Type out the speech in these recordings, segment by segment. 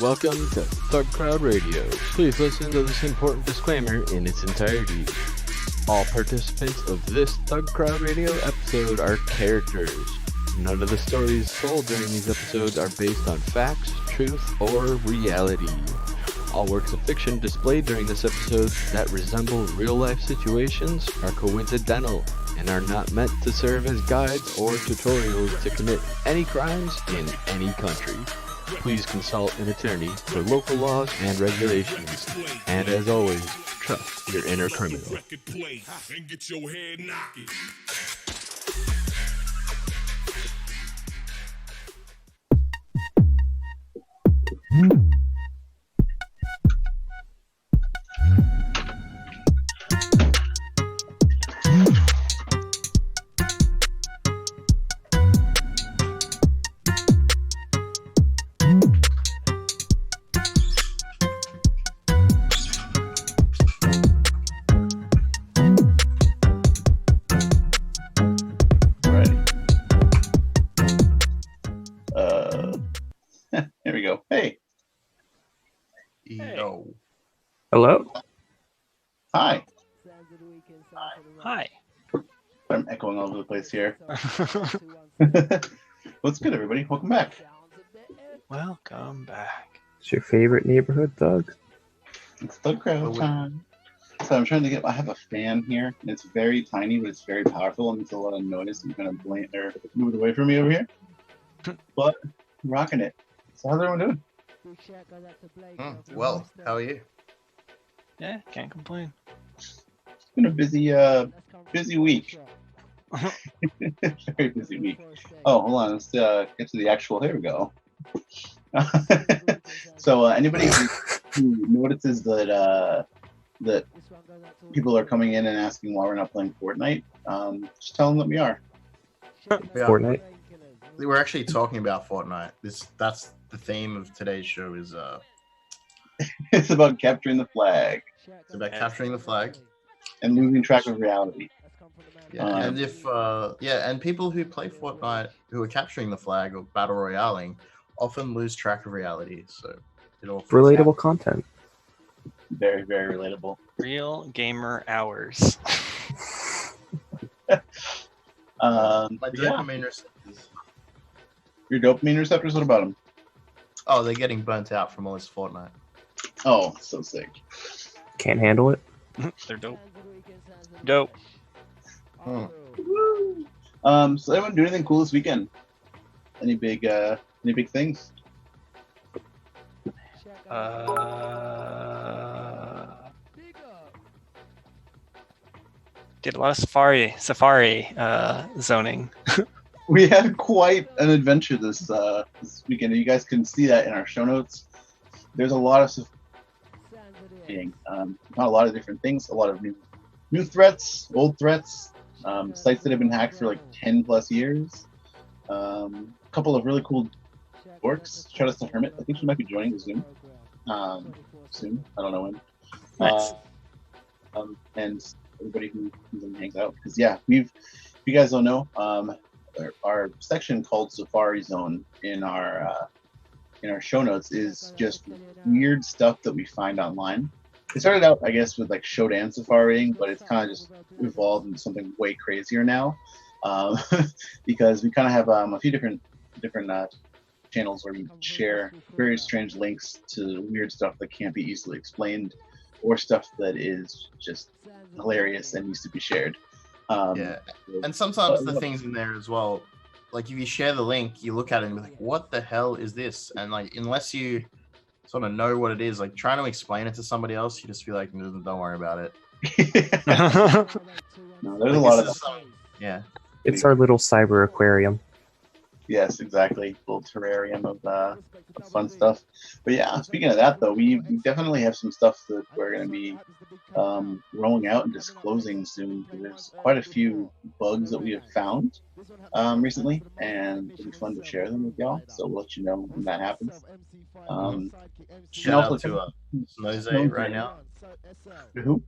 Welcome to ThugCrowd Radio. Please listen to this important disclaimer in its entirety. All participants of this ThugCrowd Radio episode are characters. None of the stories told during these episodes are based on facts, truth, or reality. All works of fiction displayed during this episode that resemble real-life situations are coincidental and are not meant to serve as guides or tutorials to commit any crimes in any country. Please consult an attorney for local laws and regulations. And as always, trust your inner criminal. Here we go. Hey. Yo. Hello. Hi. Hi. I'm echoing all over the place here. What's good, everybody? Welcome back. Welcome back. It's your favorite neighborhood thug? It's ThugCrowd time. So I'm trying to get. I have a fan here, and it's very tiny, but it's very powerful, and it's a lot of noise. I'm kind of move it away from me over here. But I'm rocking it. So how's everyone doing? Well, how are you? Yeah, can't complain. It's been a busy week. Very busy week. Oh, hold on. Let's get to the actual. Here we go. So anybody who notices that that people are coming in and asking why we're not playing Fortnite, just tell them that we are. Yeah, Fortnite? we're actually talking about Fortnite. That's the theme of today's show is It's about capturing the flag it's about capturing the flag. and losing track of reality. Yeah, and and people who play Fortnite who are capturing the flag or battle royaling often lose track of reality. So it all Relatable content. Very, very relatable. Real gamer hours. My Yeah. dopamine receptors. Your dopamine receptors, what about them? Oh, they're getting burnt out from all this Fortnite. Oh, so sick. Can't handle it. They're dope. Dope. So anyone do anything cool this weekend? Any big things? Did a lot of safari zoning. We had quite an adventure this weekend. You guys can see that in our show notes. There's a lot of not a lot of different things, a lot of new threats, old threats, sites that have been hacked for like 10 plus years. A couple of really cool orcs. Shout out to Hermit. I think she might be joining the Zoom soon. I don't know when. Nice. And everybody who hangs out, because if you guys don't know, our section called Safari Zone in our show notes is just weird stuff that we find online. It started out, I guess, with like Shodan safaring, but it's kind of just evolved into something way crazier now, because we kind of have a few different channels where we share very strange links to weird stuff that can't be easily explained, or stuff that is just hilarious and needs to be shared. And sometimes the things in there as well, like if you share the link, you look at it and be like, what the hell is this? And like, unless you sort of know what it is, like trying to explain it to somebody else, you just feel like, don't worry about it. No, there's a lot of yeah. It's our little cyber aquarium. Yes, exactly. Little terrarium of fun stuff. But yeah, speaking of that though, we definitely have some stuff that we're going to be rolling out and disclosing soon. There's quite a few bugs that we have found recently, and it'll be fun to share them with y'all. So we'll let you know when that happens. Shout out to Snowze right now. Who?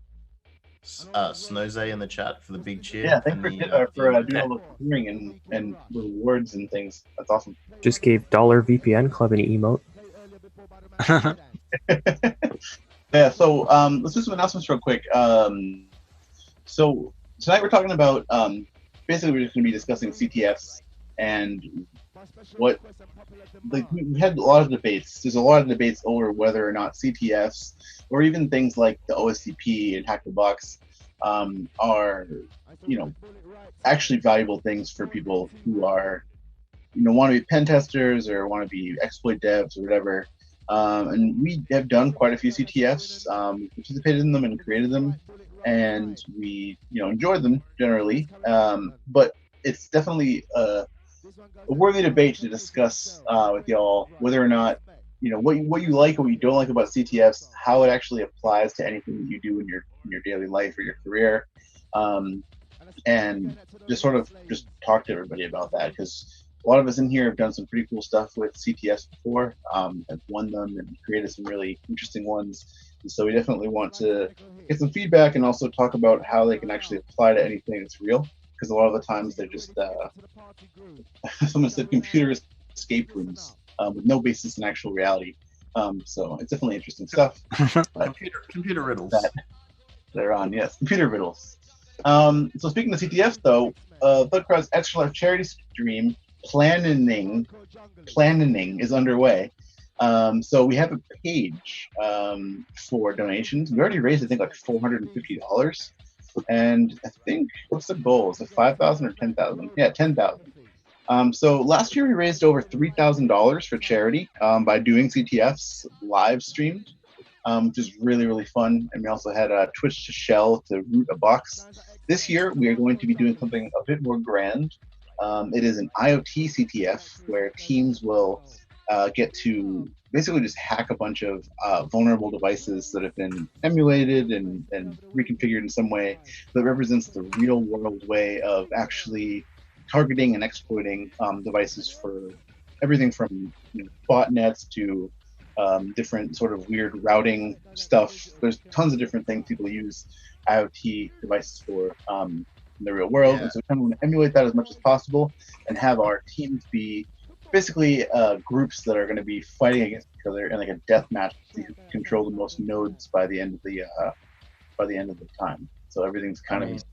Snowze in the chat for the big cheer. Yeah, thanks for doing all the hearing and rewards and things. That's awesome. Just gave $VPN Club an emote. Yeah, so let's do some announcements real quick. So tonight we're talking about basically we're just going to be discussing CTFs and what, like, we had a lot of debates. There's a lot of debates over whether or not CTFs or even things like the OSCP and Hack the Box are, actually valuable things for people who are, want to be pen testers or want to be exploit devs or whatever. And we have done quite a few CTFs, participated in them and created them, and we, enjoyed them generally. But it's definitely a worthy debate to discuss with y'all whether or not, what you like or what you don't like about CTFs, how it actually applies to anything that you do in your daily life or your career, and just sort of just talk to everybody about that, because a lot of us in here have done some pretty cool stuff with CTFs before, have won them and created some really interesting ones. And so we definitely want to get some feedback and also talk about how they can actually apply to anything that's real. Because a lot of the times they're just, someone said computer escape rooms with no basis in actual reality. So it's definitely interesting stuff. Computer riddles. That they're on, yes, computer riddles. So speaking of CTFs, though, ThugCrowd's Extra Life charity stream planning is underway. So we have a page for donations. We already raised, I think, like $450. And I think, what's the goal? Is it 5,000 or 10,000? Yeah, 10,000. So last year we raised over $3,000 for charity by doing CTFs live streamed, which is really, really fun. And we also had a Twitch to shell to root a box. This year we are going to be doing something a bit more grand. It is an IoT CTF where teams will get to basically just hack a bunch of vulnerable devices that have been emulated and reconfigured in some way that represents the real world way of actually targeting and exploiting devices for everything from botnets to different sort of weird routing stuff. There's tons of different things people use IoT devices for in the real world. Yeah. And so we kind of want to emulate that as much as possible and have our teams be basically groups that are going to be fighting against each other in like a death match to control the most nodes by the end of the time. So everything's kind of.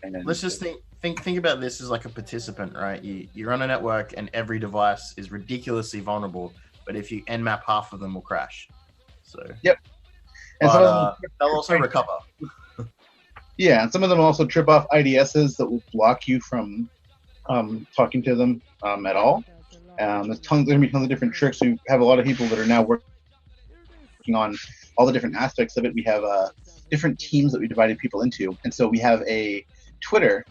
And then, let's just think about this as like a participant, right? You run a network and every device is ridiculously vulnerable, but if you nmap half of them will crash. So yep. And but, they'll also recover. Yeah, and some of them also trip off IDSs that will block you from talking to them at all. There's going to be tons of different tricks. We have a lot of people that are now working on all the different aspects of it. We have different teams that we divided people into. And so we have a Twitter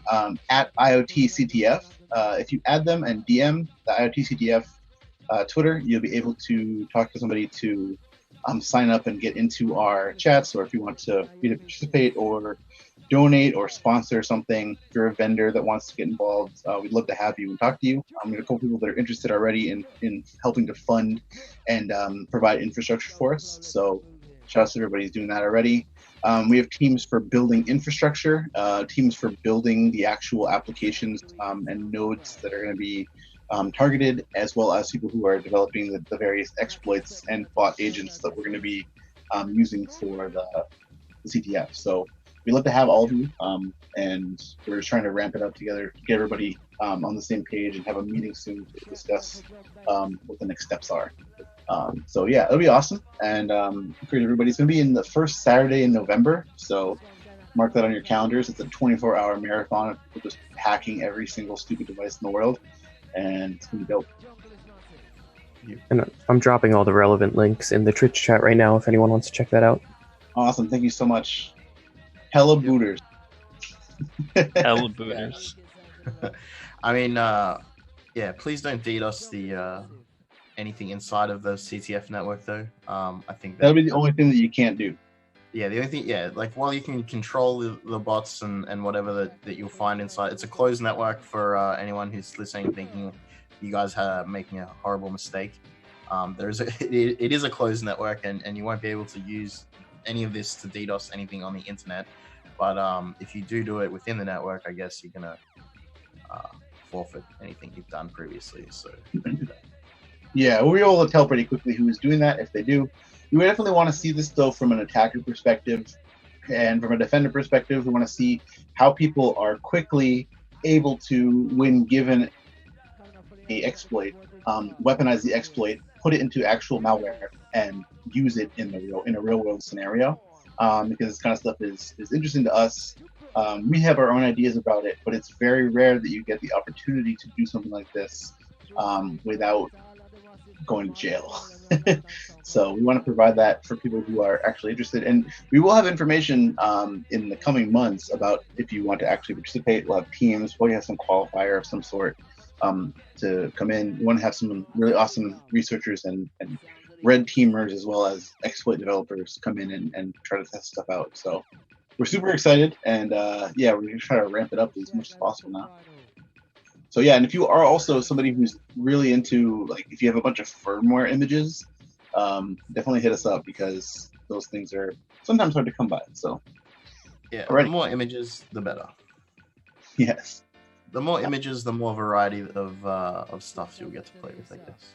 at IoTCTF. If you add them and DM the IoTCTF Twitter, you'll be able to talk to somebody to sign up and get into our chats, or if you want to either participate or donate or sponsor something, if you're a vendor that wants to get involved, we'd love to have you and talk to you. We have a couple people that are interested already in helping to fund and provide infrastructure for us. So shout out to everybody who's doing that already. We have teams for building infrastructure, teams for building the actual applications and nodes that are going to be targeted, as well as people who are developing the various exploits and bot agents that we're going to be using for the CTF. So we'd love to have all of you, and we're just trying to ramp it up together, get everybody on the same page, and have a meeting soon to discuss what the next steps are. So yeah, it'll be awesome, and encourage everybody. It's going to be in the first Saturday in November, so mark that on your calendars. It's a 24-hour marathon. We're just hacking every single stupid device in the world, and it's going to be dope. And I'm dropping all the relevant links in the Twitch chat right now if anyone wants to check that out. Awesome. Thank you so much. Hella booters. Hella booters. I mean, yeah, please don't DDoS the anything inside of the CTF network, though. I think that'll be the only thing that you can't do. Yeah, the only thing, yeah, like while you can control the bots and whatever that you'll find inside, it's a closed network for anyone who's listening thinking you guys are making a horrible mistake. It is a closed network, and you won't be able to use any of this to DDoS anything on the internet. But if you do it within the network, I guess you're gonna forfeit anything you've done previously. So don't do that. Yeah, we'll be able to tell pretty quickly who is doing that if they do. We definitely want to see this though from an attacker perspective, and from a defender perspective, we want to see how people are quickly able to, when given a exploit, weaponize the exploit, put it into actual malware, and use it in a real world scenario. Because this kind of stuff is interesting to us. We have our own ideas about it, but it's very rare that you get the opportunity to do something like this without going to jail. So we want to provide that for people who are actually interested, and we will have information in the coming months about if you want to actually participate. We'll have teams, we'll have some qualifier of some sort to come in. We want to have some really awesome researchers and red teamers as well as exploit developers come in and try to test stuff out. So we're super excited, and yeah, we're going to try to ramp it up as much as possible now. So yeah, and if you are also somebody who's really into, like, if you have a bunch of firmware images, definitely hit us up, because those things are sometimes hard to come by. So yeah, alrighty. The more images, the better. Yes. The more images, the more variety of stuff you'll get to play with, I guess.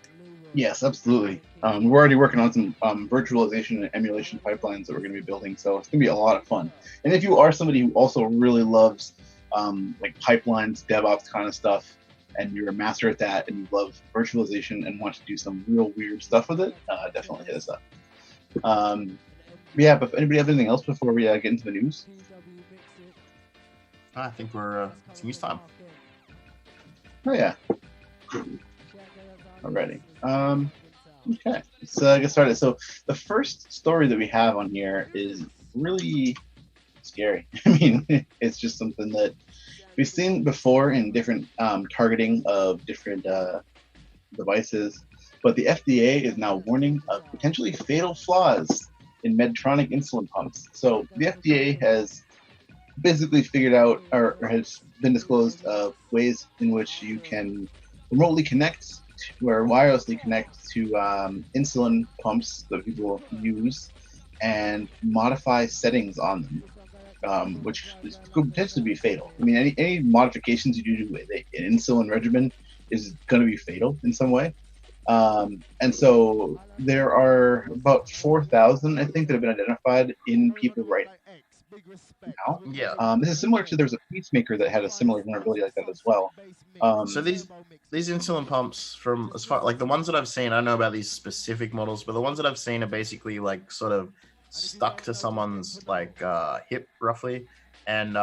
Yes, absolutely. We're already working on some virtualization and emulation pipelines that we're going to be building, so it's going to be a lot of fun. And if you are somebody who also really loves like pipelines, DevOps kind of stuff, and you're a master at that, and you love virtualization and want to do some real weird stuff with it, definitely hit us up. Yeah, but if anybody have anything else before we get into the news? I think we're it's news time. Oh yeah. Alrighty. Okay, so get started. So the first story that we have on here is really scary. I mean, it's just something that we've seen before in different targeting of different devices, but the FDA is now warning of potentially fatal flaws in Medtronic insulin pumps. So the FDA has basically figured out, or has been disclosed, ways in which you can remotely connect to, or wirelessly connect to insulin pumps that people use and modify settings on them, which could potentially be fatal. I mean, any modifications you do to an insulin regimen is going to be fatal in some way. And so there are about 4,000, I think, that have been identified in people right now. Yeah. This is similar to, there was a pacemaker that had a similar vulnerability like that as well. So these insulin pumps, from as far like the ones that I've seen, I don't know about these specific models, but the ones that I've seen are basically like sort of stuck to someone's like hip roughly, and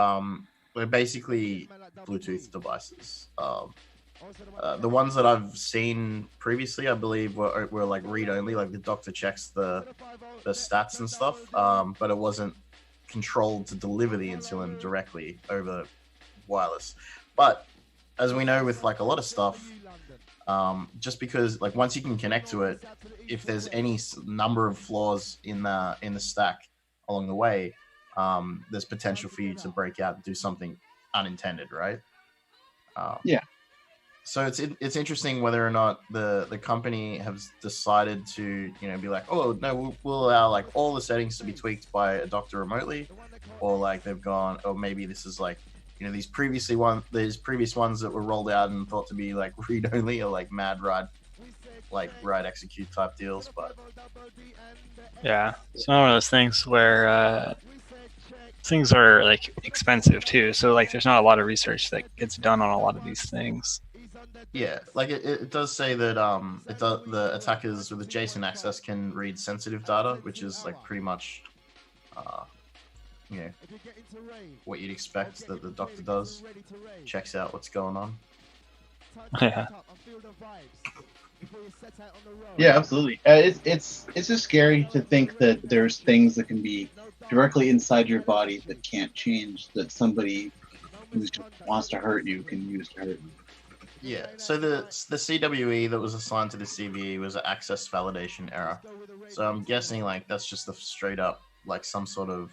they're basically Bluetooth devices. The ones that I've seen previously, I believe, were like read only, like the doctor checks the stats and stuff, but it wasn't controlled to deliver the insulin directly over wireless. But as we know with like a lot of stuff, just because like once you can connect to it, if there's any number of flaws in the stack along the way, there's potential for you to break out and do something unintended, right? Yeah. So it's interesting whether or not the company has decided to, you know, be like, oh no, we'll allow like all the settings to be tweaked by a doctor remotely, or like they've gone, or maybe this is like, you know, these previous ones that were rolled out and thought to be like read only, or like mad ride execute type deals. But yeah, it's one of those things where things are like expensive too. So like, there's not a lot of research that gets done on a lot of these things. yeah, like it does say that the attackers with adjacent access can read sensitive data, which is like pretty much you know, what you'd expect that the doctor does, checks out what's going on. Yeah. Yeah, absolutely. It's just scary to think that there's things that can be directly inside your body that can't change, that somebody who just wants to hurt you can use to hurt you. Yeah, so the CWE that was assigned to the CVE was an access validation error. So I'm guessing like that's just a straight up like some sort of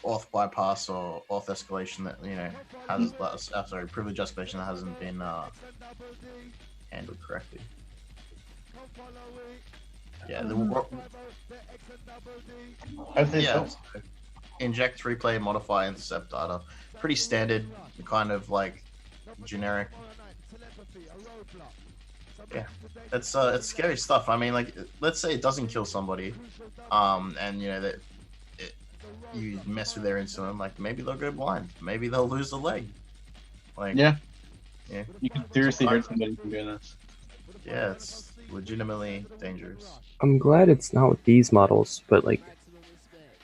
auth bypass or auth escalation that, you know, has privilege escalation that hasn't been handled correctly. Yeah, I'd say yeah. so. Inject, replay, modify, intercept data. Pretty standard, kind of like generic Yeah, it's scary stuff. I mean, like, let's say it doesn't kill somebody, and you know that you mess with their insulin, like maybe they'll go blind, maybe they'll lose a leg. Like, Yeah. Yeah. You can seriously hurt somebody from doing this. Yeah, it's legitimately dangerous. I'm glad it's not with these models, but like,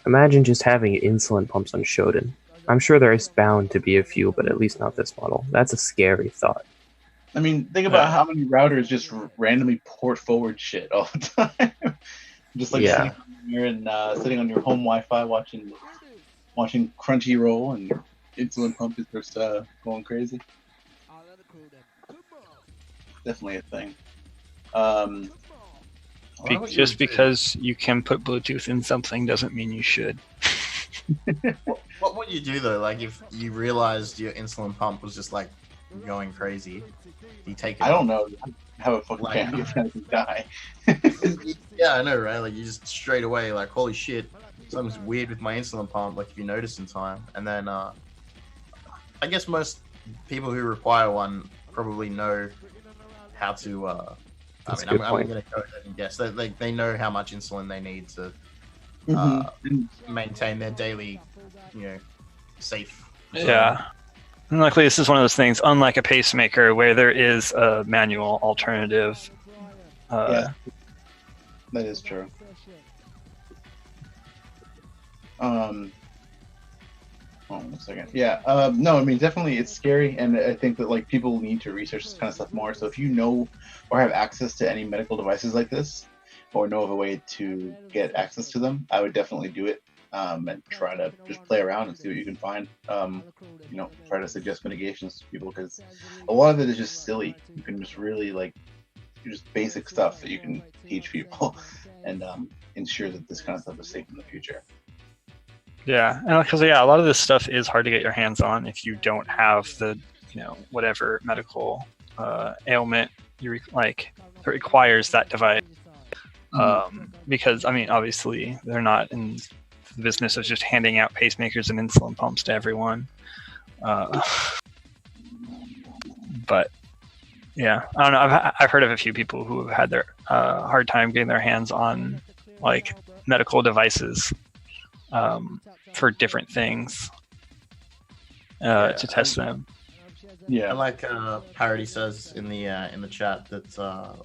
imagine just having insulin pumps on Shodan. I'm sure there is bound to be a few, but at least not this model. That's a scary thought. I mean, think about how many routers just randomly port forward shit all the time. Just like sitting here and sitting on your home Wi-Fi watching Crunchyroll, and your insulin pump is just going crazy. Definitely a thing. Just because you can put Bluetooth in something doesn't mean you should. What would you do though? Like, if you realized your insulin pump was just like going crazy, do you take it? I don't know. Have a fucking panic attack and die. Yeah, I know, right? Like, you just straight away like, holy shit, something's weird with my insulin pump. Like, if you notice in time, and then I guess most people who require one probably know how to. I'm going to go ahead and guess. They know how much insulin they need to maintain their daily, safe. Yeah. And luckily, this is one of those things, unlike a pacemaker, where there is a manual alternative. Yeah, that is true. Hold on 1 second. Yeah, no, I mean, definitely it's scary, and I think that like people need to research this kind of stuff more. So if you know or have access to any medical devices like this, or know of a way to get access to them, I would definitely do it, and try to just play around and see what you can find. Try to suggest mitigations to people, because a lot of it is just silly. You can just really just basic stuff that you can teach people, and ensure that this kind of stuff is safe in the future. Yeah, and because a lot of this stuff is hard to get your hands on if you don't have the, whatever medical ailment that requires that device. Because obviously they're not in the business of just handing out pacemakers and insulin pumps to everyone. But yeah, I don't know. I've heard of a few people who have had their hard time getting their hands on like medical devices for different things to test them. Yeah, and like Parody says in the chat that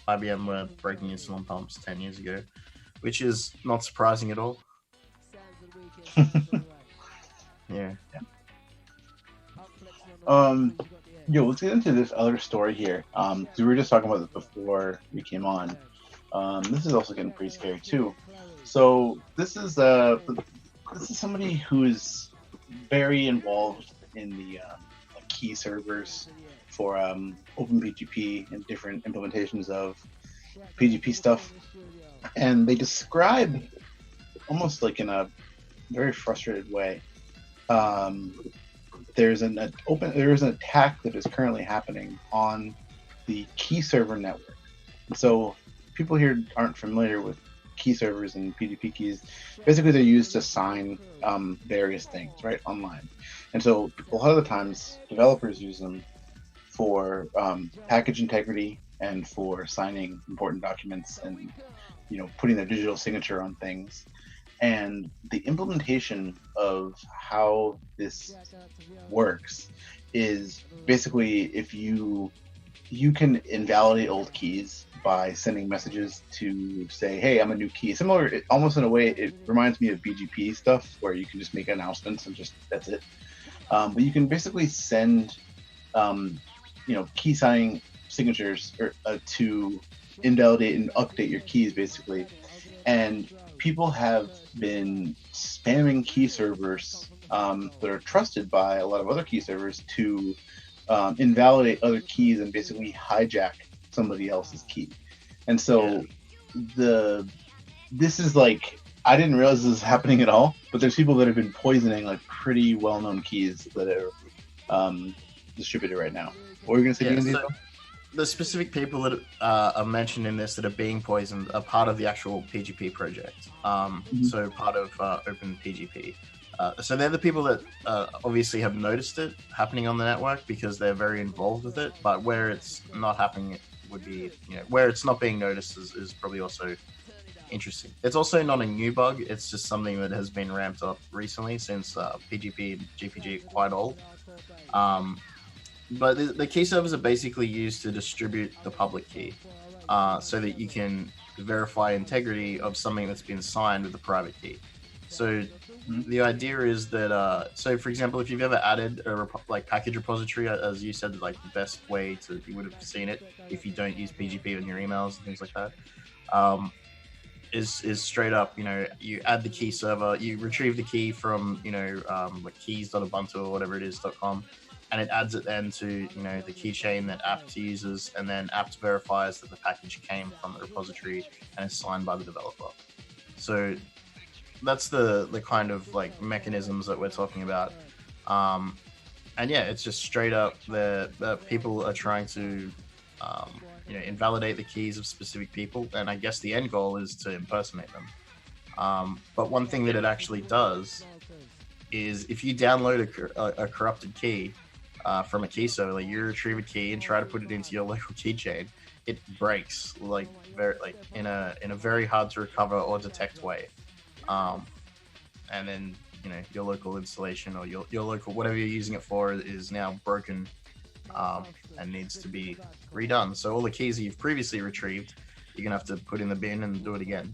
IBM were breaking insulin pumps 10 years ago, which is not surprising at all. Yeah. Let's get into this other story here. So we were just talking about this before we came on. This is also getting pretty scary too. So this is somebody who is very involved in the key servers for OpenPGP and different implementations of PGP stuff, and they describe almost like in a very frustrated way. There's an attack that is currently happening on the key server network. So people here aren't familiar with key servers and PGP keys. Basically, they're used to sign various things, right, online. And so a lot of the times, developers use them for package integrity and for signing important documents and, putting their digital signature on things. And the implementation of how this works is basically if you can invalidate old keys by sending messages to say, hey, I'm a new key. Similar, almost in a way, it reminds me of BGP stuff where you can just make announcements and that's it. But you can basically send, key signing signatures to invalidate and update your keys, basically. And people have been spamming key servers that are trusted by a lot of other key servers to invalidate other keys and basically hijack somebody else's key. And so this is like, I didn't realize this was happening at all, but there's people that have been poisoning like pretty well-known keys that are distributed right now. What were you going to say? The specific people that are mentioned in this that are being poisoned are part of the actual PGP project. So part of OpenPGP. So they're the people that obviously have noticed it happening on the network because they're very involved with it. But where it's not happening, it would be, where it's not being noticed is probably also interesting. It's also not a new bug. It's just something that has been ramped up recently since PGP and GPG are quite old. But the key servers are basically used to distribute the public key so that you can verify integrity of something that's been signed with the private key. So the idea is that, so for example, if you've ever added a package repository, as you said, like the best way you would have seen it if you don't use PGP on your emails and things like that, is straight up, you add the key server, you retrieve the key from, like keys.ubuntu or whatever it is .com, and it adds it then to, the keychain that apt uses, and then apt verifies that the package came from the repository and is signed by the developer. So that's the kind of like mechanisms that we're talking about. And yeah, it's just straight up the people are trying to invalidate the keys of specific people, and I guess the end goal is to impersonate them. But one thing that it actually does is if you download a corrupted key from a key server, like you retrieve a key and try to put it into your local keychain, it breaks in a very hard to recover or detect way. And then your local installation or your local whatever you're using it for is now broken and needs to be redone. So all the keys that you've previously retrieved, you're gonna have to put in the bin and do it again.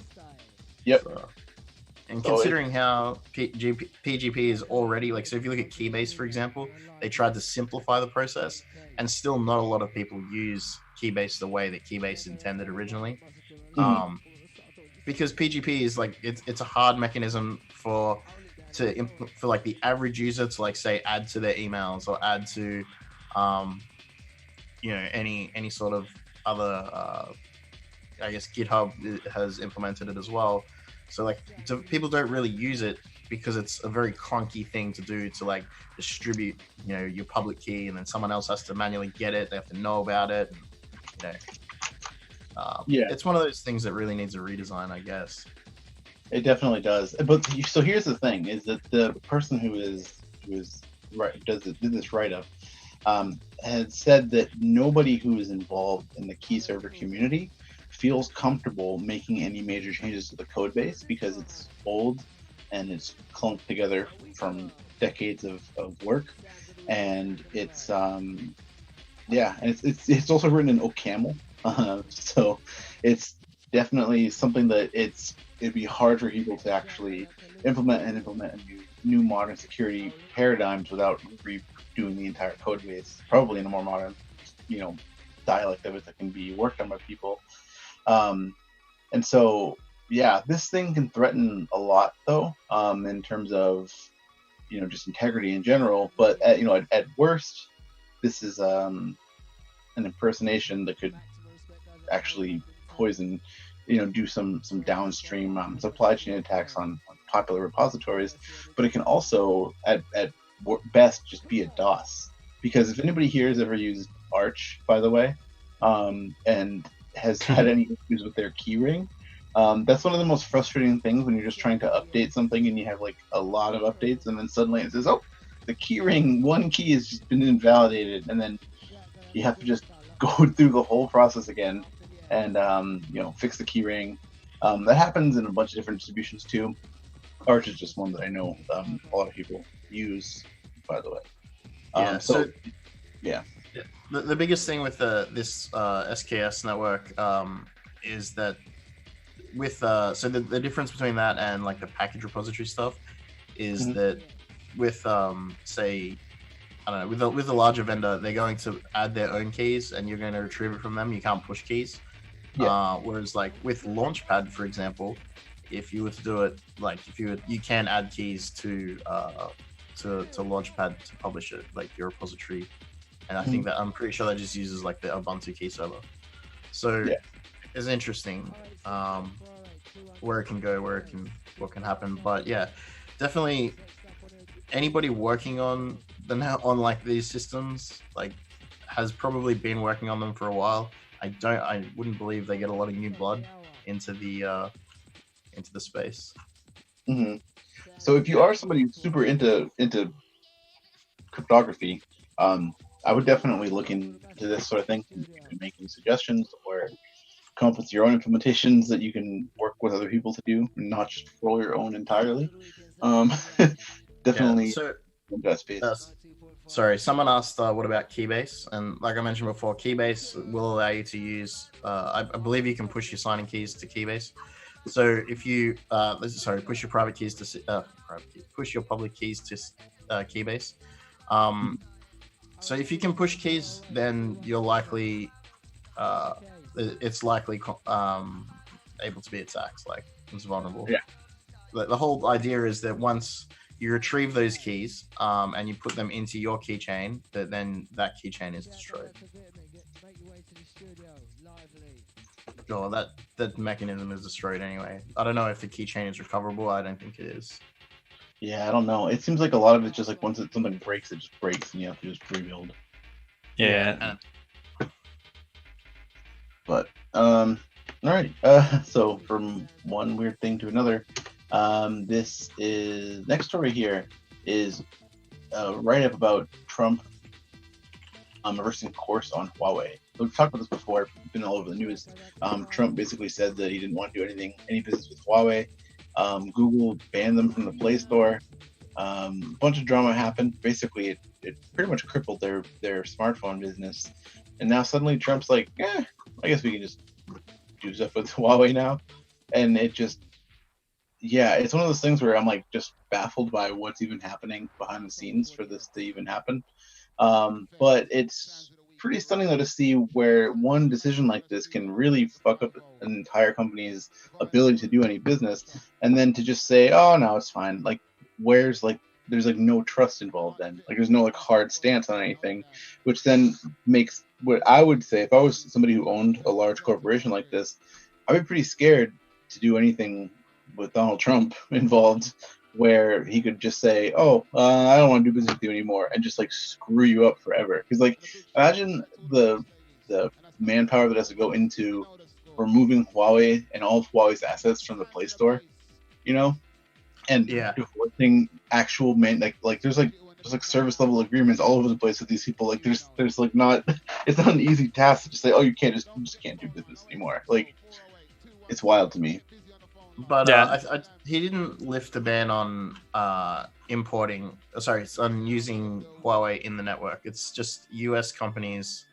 Yep. And considering how PGP is already so if you look at Keybase, for example, they tried to simplify the process, and still not a lot of people use Keybase the way that Keybase intended originally. Because PGP is it's a hard mechanism for the average user to say add to their emails or add to any sort of other I guess GitHub has implemented it as well. So people don't really use it because it's a very clunky thing to do to distribute your public key, and then someone else has to manually get it. They have to know about it. It's one of those things that really needs a redesign, I guess. It definitely does. But so here's the thing: is that the person who did this write-up had said that nobody who is involved in the key server community feels comfortable making any major changes to the code base because it's old and it's clunked together from decades of work, and it's it's also written in OCaml. So it's definitely something that it'd be hard for people to actually implement a new modern security paradigms without redoing the entire code base, probably in a more modern, dialect of it that can be worked on by people. And so, this thing can threaten a lot though, in terms of, just integrity in general. But at worst, this is an impersonation that could actually poison, do some downstream supply chain attacks on popular repositories. But it can also, at best, just be a DOS. Because if anybody here has ever used Arch, by the way, and has had any issues with their keyring, that's one of the most frustrating things when you're just trying to update something and you have a lot of updates, and then suddenly it says, oh, the keyring, one key has just been invalidated, and then you have to just go through the whole process again and fix the keyring. That happens in a bunch of different distributions too. Arch is just one that I know a lot of people use, by the way. The biggest thing with this SKS network is that with so the difference between that and the package repository stuff is that with say, I don't know, with a larger vendor, they're going to add their own keys and you're going to retrieve it from them. You can't push keys. Whereas with Launchpad, for example, if you were to do it, you can add keys to Launchpad to publish it, your repository. And I think that I'm pretty sure that just uses the Ubuntu key server. So it's interesting where it can go, what can happen. But definitely anybody working on these systems has probably been working on them for a while. I wouldn't believe they get a lot of new blood into the space. Hmm. So if you are somebody who's super into cryptography, I would definitely look into this sort of thing. You can make any suggestions or come up with your own implementations that you can work with other people to do, and not just roll your own entirely. Um, Yeah. definitely So, in that space. sorry, someone asked what about Keybase, and like I mentioned before, Keybase will allow you to use. I believe you can push your signing keys to Keybase. So if you push your private keys to push your public keys to Keybase. So if you can push keys, then you're likely it's likely able to be attacked. Like it's vulnerable. Yeah. The whole idea is that once you retrieve those keys and you put them into your keychain, then that keychain is destroyed. Oh, that mechanism is destroyed anyway. I don't know if the keychain is recoverable. I don't think it is. Yeah, I don't know. It seems like a lot of it's just like once something breaks, it just breaks, and you have to just rebuild. Yeah. But all right. So from one weird thing to another, this is next story here is a write-up about Trump reversing course on Huawei. We've talked about this before. It's been all over the news. Trump basically said that he didn't want to do any business with Huawei. Google banned them from the Play Store. A bunch of drama happened. Basically, it pretty much crippled their smartphone business. And now suddenly Trump's like, I guess we can just do stuff with Huawei now. And it just, it's one of those things where I'm like just baffled by what's even happening behind the scenes for this to even happen. But it's pretty stunning though to see where one decision like this can really fuck up an entire company's ability to do any business, and then to just say, oh no, it's fine. Like, there's like no trust involved then. Like there's no like hard stance on anything, which then makes what I would say if I was somebody who owned a large corporation like this, I'd be pretty scared to do anything with Donald Trump involved, where he could just say, oh, I don't want to do business with you anymore, and just like screw you up forever. Because like imagine the manpower that has to go into removing Huawei and all of Huawei's assets from the Play Store, and divorcing actual there's service level agreements all over the place with these people. Like there's like not, it's not an easy task to just say, oh, you just can't do business anymore. Like it's wild to me. But he didn't lift the ban on on using Huawei in the network. It's just U.S. companies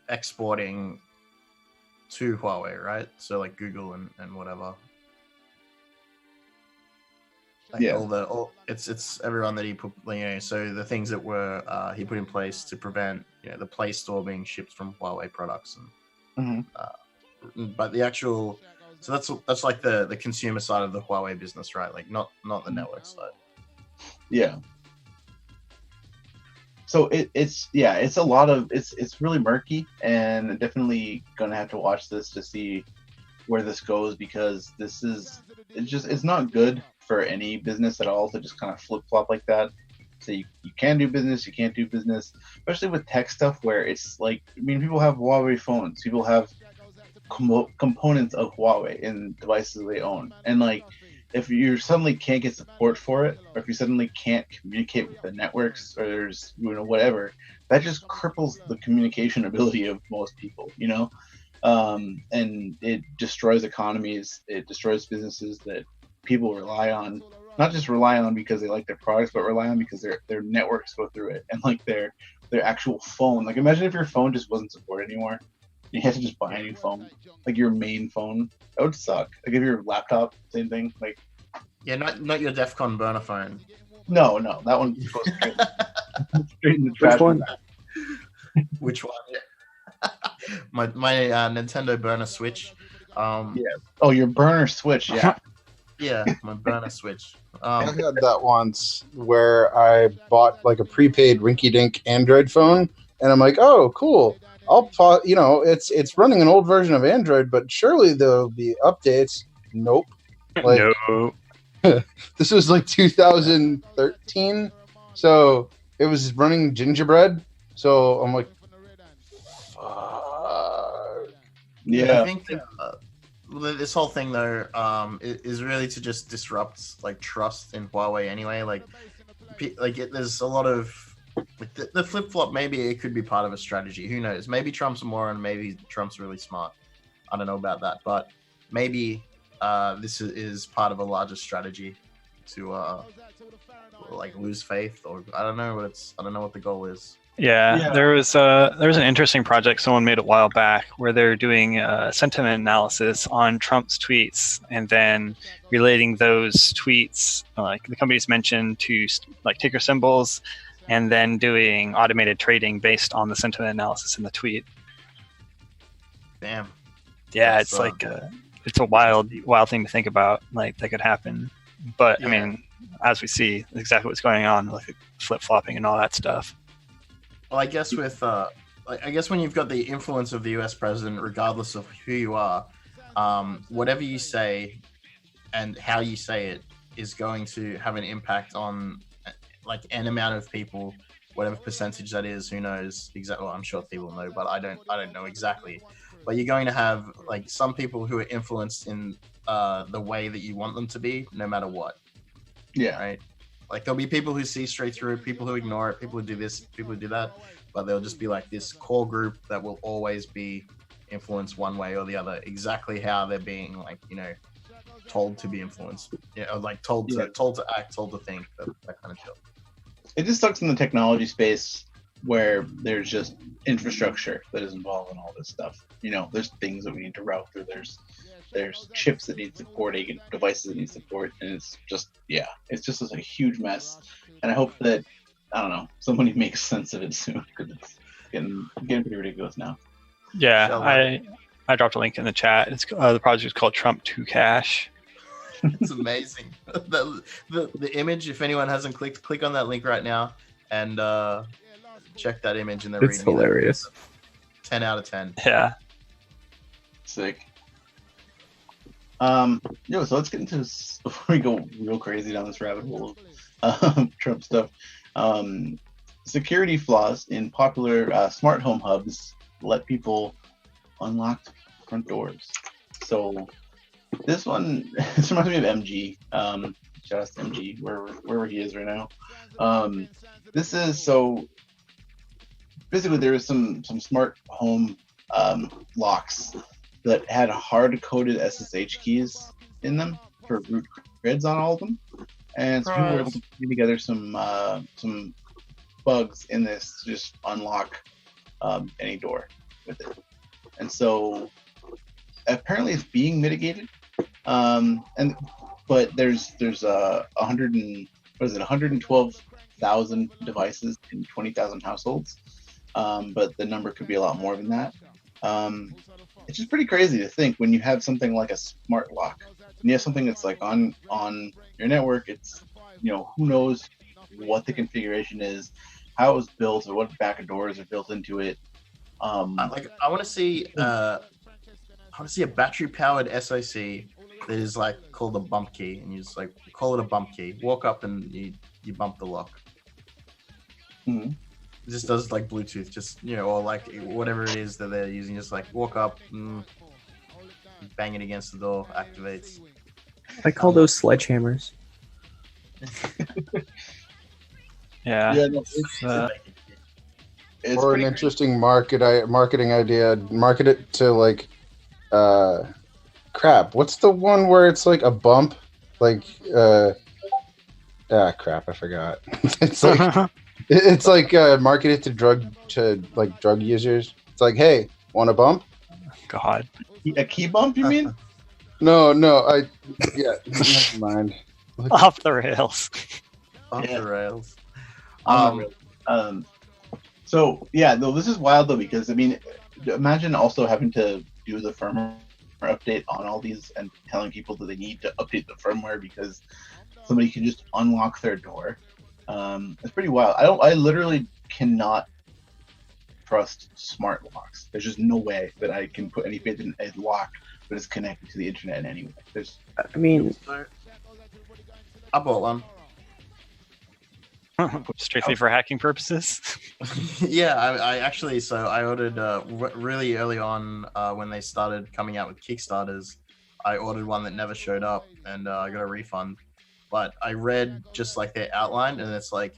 exporting to Huawei, right? So like Google and whatever. Like it's everyone that he put, so the things that were he put in place to prevent the Play Store being shipped from Huawei products, and but the actual, so that's like the consumer side of the Huawei business, right? Like not the network side. Yeah. So it's a lot of it's really murky, and definitely gonna have to watch this to see where this goes, because it's not good for any business at all to just kind of flip flop like that. So you can do business, you can't do business, especially with tech stuff where it's like, I mean, people have Huawei phones, people have components of Huawei in devices they own, and like if you suddenly can't get support for it, or if you suddenly can't communicate with the networks, or there's whatever, that just cripples the communication ability of most people, and it destroys economies, it destroys businesses that people rely on, not just rely on because they like their products, but rely on because their networks go through it, and like their actual phone. Like imagine if your phone just wasn't supported anymore. You have to just buy a new phone, like your main phone. That would suck. Like if your laptop, same thing. Like not your DEFCON burner phone. No, that one goes straight in the trash. Which one? Which one? my Nintendo burner Switch. Oh, your burner Switch. Yeah. Yeah, my burner Switch. I had that once where I bought like a prepaid rinky-dink Android phone, and I'm like, oh, cool. It's running an old version of Android, but surely there'll be updates. Nope. No. This was like 2013, so it was running Gingerbread. So I'm like, fuck. Yeah. I think this whole thing though is really to just disrupt like trust in Huawei anyway. There's a lot of like, the flip flop. Maybe it could be part of a strategy. Who knows? Maybe Trump's a moron. Maybe Trump's really smart. I don't know about that, but maybe this is part of a larger strategy to like lose faith, or I don't know what the goal is. Yeah, there was an interesting project someone made a while back where they're doing sentiment analysis on Trump's tweets and then relating those tweets, like the companies mentioned, to like ticker symbols, and then doing automated trading based on the sentiment analysis in the tweet. Damn. Yeah, it's like it's a wild thing to think about. Like that could happen, but yeah. I mean, as we see, exactly what's going on, like flip flopping and all that stuff. Well, I guess when you've got the influence of the U.S. president, regardless of who you are, whatever you say and how you say it is going to have an impact on like an amount of people, whatever percentage that is. Who knows exactly? Well, I'm sure people know, but I don't know exactly. But you're going to have like some people who are influenced in the way that you want them to be, no matter what. Yeah. Right. Like there'll be people who see straight through it, people who ignore it, people who do this, people who do that, but they'll just be like this core group that will always be influenced one way or the other, exactly how they're being like, told to be influenced, like told to act, told to think, that kind of deal. It just sucks in the technology space where there's just infrastructure that is involved in all this stuff. There's things that we need to route through. There's chips that need supporting, devices that need support, and it's just a huge mess. And I hope that, I don't know, somebody makes sense of it soon, because it's getting pretty ridiculous now. Yeah, I dropped a link in the chat. It's the project is called Trump to Cash. It's amazing. The image, if anyone hasn't click on that link right now and check that image and then it's hilarious. 10 out of 10. Yeah. Sick. So let's get into this before we go real crazy down this rabbit hole of Trump stuff. Security flaws in popular smart home hubs let people unlock front doors. So this reminds me of MG. Shout out to MG, wherever he is right now. This is so basically there is some smart home locks that had hard-coded SSH keys in them for root grids on all of them, and so people were able to put together some bugs in this to just unlock any door with it. And so apparently it's being mitigated, but there's 112,000 devices in 20,000 households, but the number could be a lot more than that. It's just pretty crazy to think when you have something like a smart lock, and you have something that's like on your network. It's who knows what the configuration is, how it was built, or what back doors are built into it. I want to see a battery powered SoC that is like called a bump key, and you just like call it a bump key. Walk up and you bump the lock. Mm-hmm. It just does like Bluetooth, just or like whatever it is that they're using. Just like walk up, bang it against the door, activates. I call those sledgehammers. Yeah. No, it's or an interesting marketing idea. Market it to like, crap. What's the one where it's like a bump? Like, crap. I forgot. It's like. It's like marketed to drug users. It's like, hey, want a bump? God, a key bump? You mean? No. Never mind. Off the rails. Off the rails. So yeah, though this is wild though, because I mean, imagine also having to do the firmware update on all these and telling people that they need to update the firmware because somebody can just unlock their door. It's pretty wild. I literally cannot trust smart locks. There's just no way that I can put any faith in a lock that is connected to the internet in any way. I bought one. Strictly for hacking purposes. Yeah, I actually, so I ordered really early on when they started coming out with Kickstarters. I ordered one that never showed up, and I got a refund. But I read just like their outline, and it's like,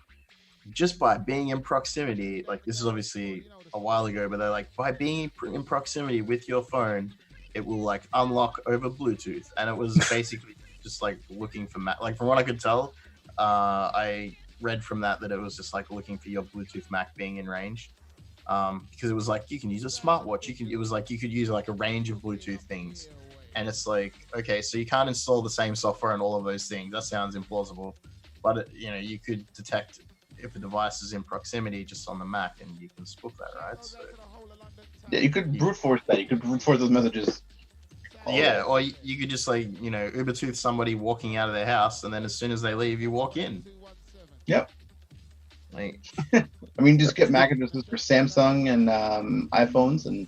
just by being in proximity, like this is obviously a while ago, but they're like, by being in proximity with your phone, it will like unlock over Bluetooth. And it was basically just like looking for like from what I could tell, I read from that it was just like looking for your Bluetooth Mac being in range. Because it was like, you can use a smartwatch, it was like you could use like a range of Bluetooth things. And it's like, okay, so you can't install the same software on all of those things. That sounds implausible. But you could detect if a device is in proximity just on the Mac, and you can spoof that, right? So, yeah, you could brute force that. You could brute force those messages. Yeah, or you could just like, Ubertooth somebody walking out of their house, and then as soon as they leave, you walk in. Yep. Like, I mean, just get MAC addresses for Samsung and iPhones, and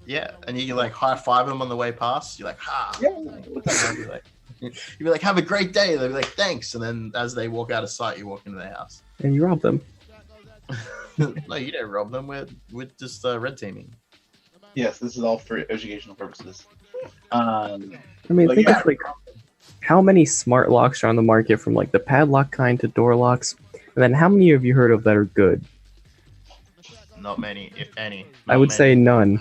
yeah, and you can like high five them on the way past. You're like, ha. yeah, what's up? You'd be like, have a great day. They'd be like, thanks. And then as they walk out of sight, you walk into their house. And you rob them. No, you don't rob them. We're just red teaming. Yes, this is all for educational purposes. I mean, think of like how many smart locks are on the market, from like the padlock kind to door locks, and then how many have you heard of that are good? Not many, if any. I would say none.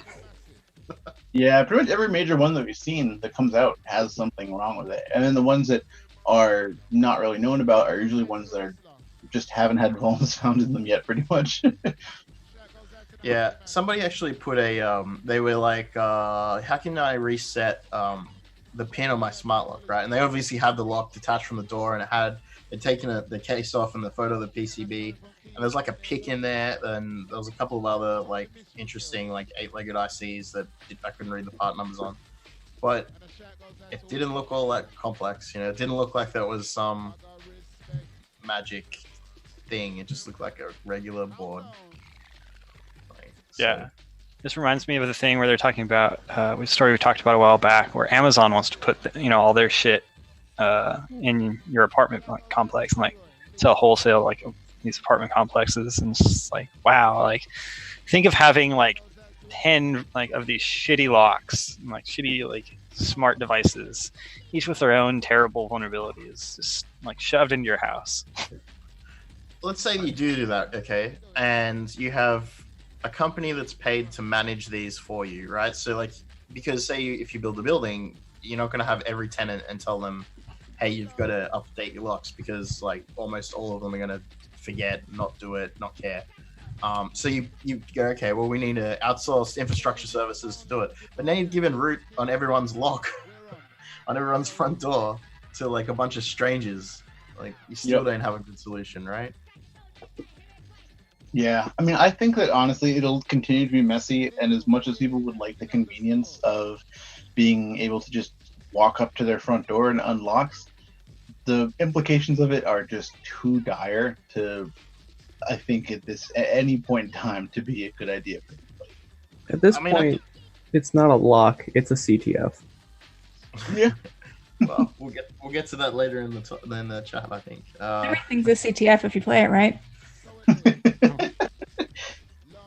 Yeah, pretty much every major one that we've seen that comes out has something wrong with it. And then the ones that are not really known about are usually ones that are just haven't had vulns found in them yet, pretty much. Yeah, somebody actually put they were like, how can I reset the pin on my smart lock, right? And they obviously had the lock detached from the door, and they'd taken the case off and the photo of the PCB. And there's like a pick in there, and there was a couple of other like interesting like 8-legged ICs that I couldn't read the part numbers on. But it didn't look all that complex, It didn't look like that was some magic thing. It just looked like a regular board. Yeah. This reminds me of the thing where they're talking about a story we talked about a while back, where Amazon wants to put all their shit in your apartment complex and like sell wholesale like these apartment complexes, and it's just like, wow, like think of having like 10 like of these shitty locks, like shitty like smart devices, each with their own terrible vulnerabilities, just like shoved into your house. Let's say you do that, okay, and you have a company that's paid to manage these for you, right? So like, because say if you build a building, you're not going to have every tenant and tell them, hey, you've got to update your locks, because like almost all of them are going to forget, not do it, not care. So you go, okay, well, we need to outsource infrastructure services to do it. But now you've given root on everyone's lock, on everyone's front door, to like a bunch of strangers. Like, you still don't have a good solution, right? Yeah, I mean, I think that honestly it'll continue to be messy, and as much as people would like the convenience of being able to just walk up to their front door and unlocks, the implications of it are just too dire to, I think, at any point in time, to be a good idea for anybody. At this point, it's not a lock; it's a CTF. Yeah. Well, we'll get to that later in the chat, I think. Everything's a CTF if you play it right.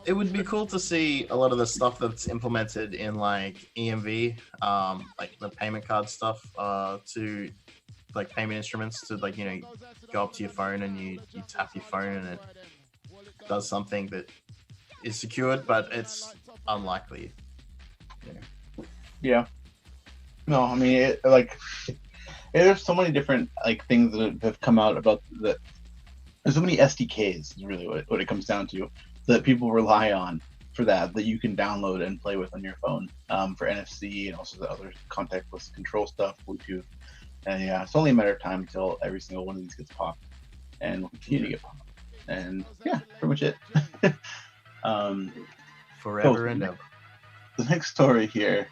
It would be cool to see a lot of the stuff that's implemented in like EMV, like the payment card stuff, to like payment instruments, to like, go up to your phone and you tap your phone and it does something that is secured, but it's unlikely. Yeah. No, I mean, there's so many different like things that have come out about that. There's so many SDKs is really what it comes down to, that people rely on for that you can download and play with on your phone, for NFC and also the other contactless control stuff, Bluetooth. And yeah, it's only a matter of time until every single one of these gets popped, and will continue to get popped. And yeah, pretty much it. Forever and ever. The next story here,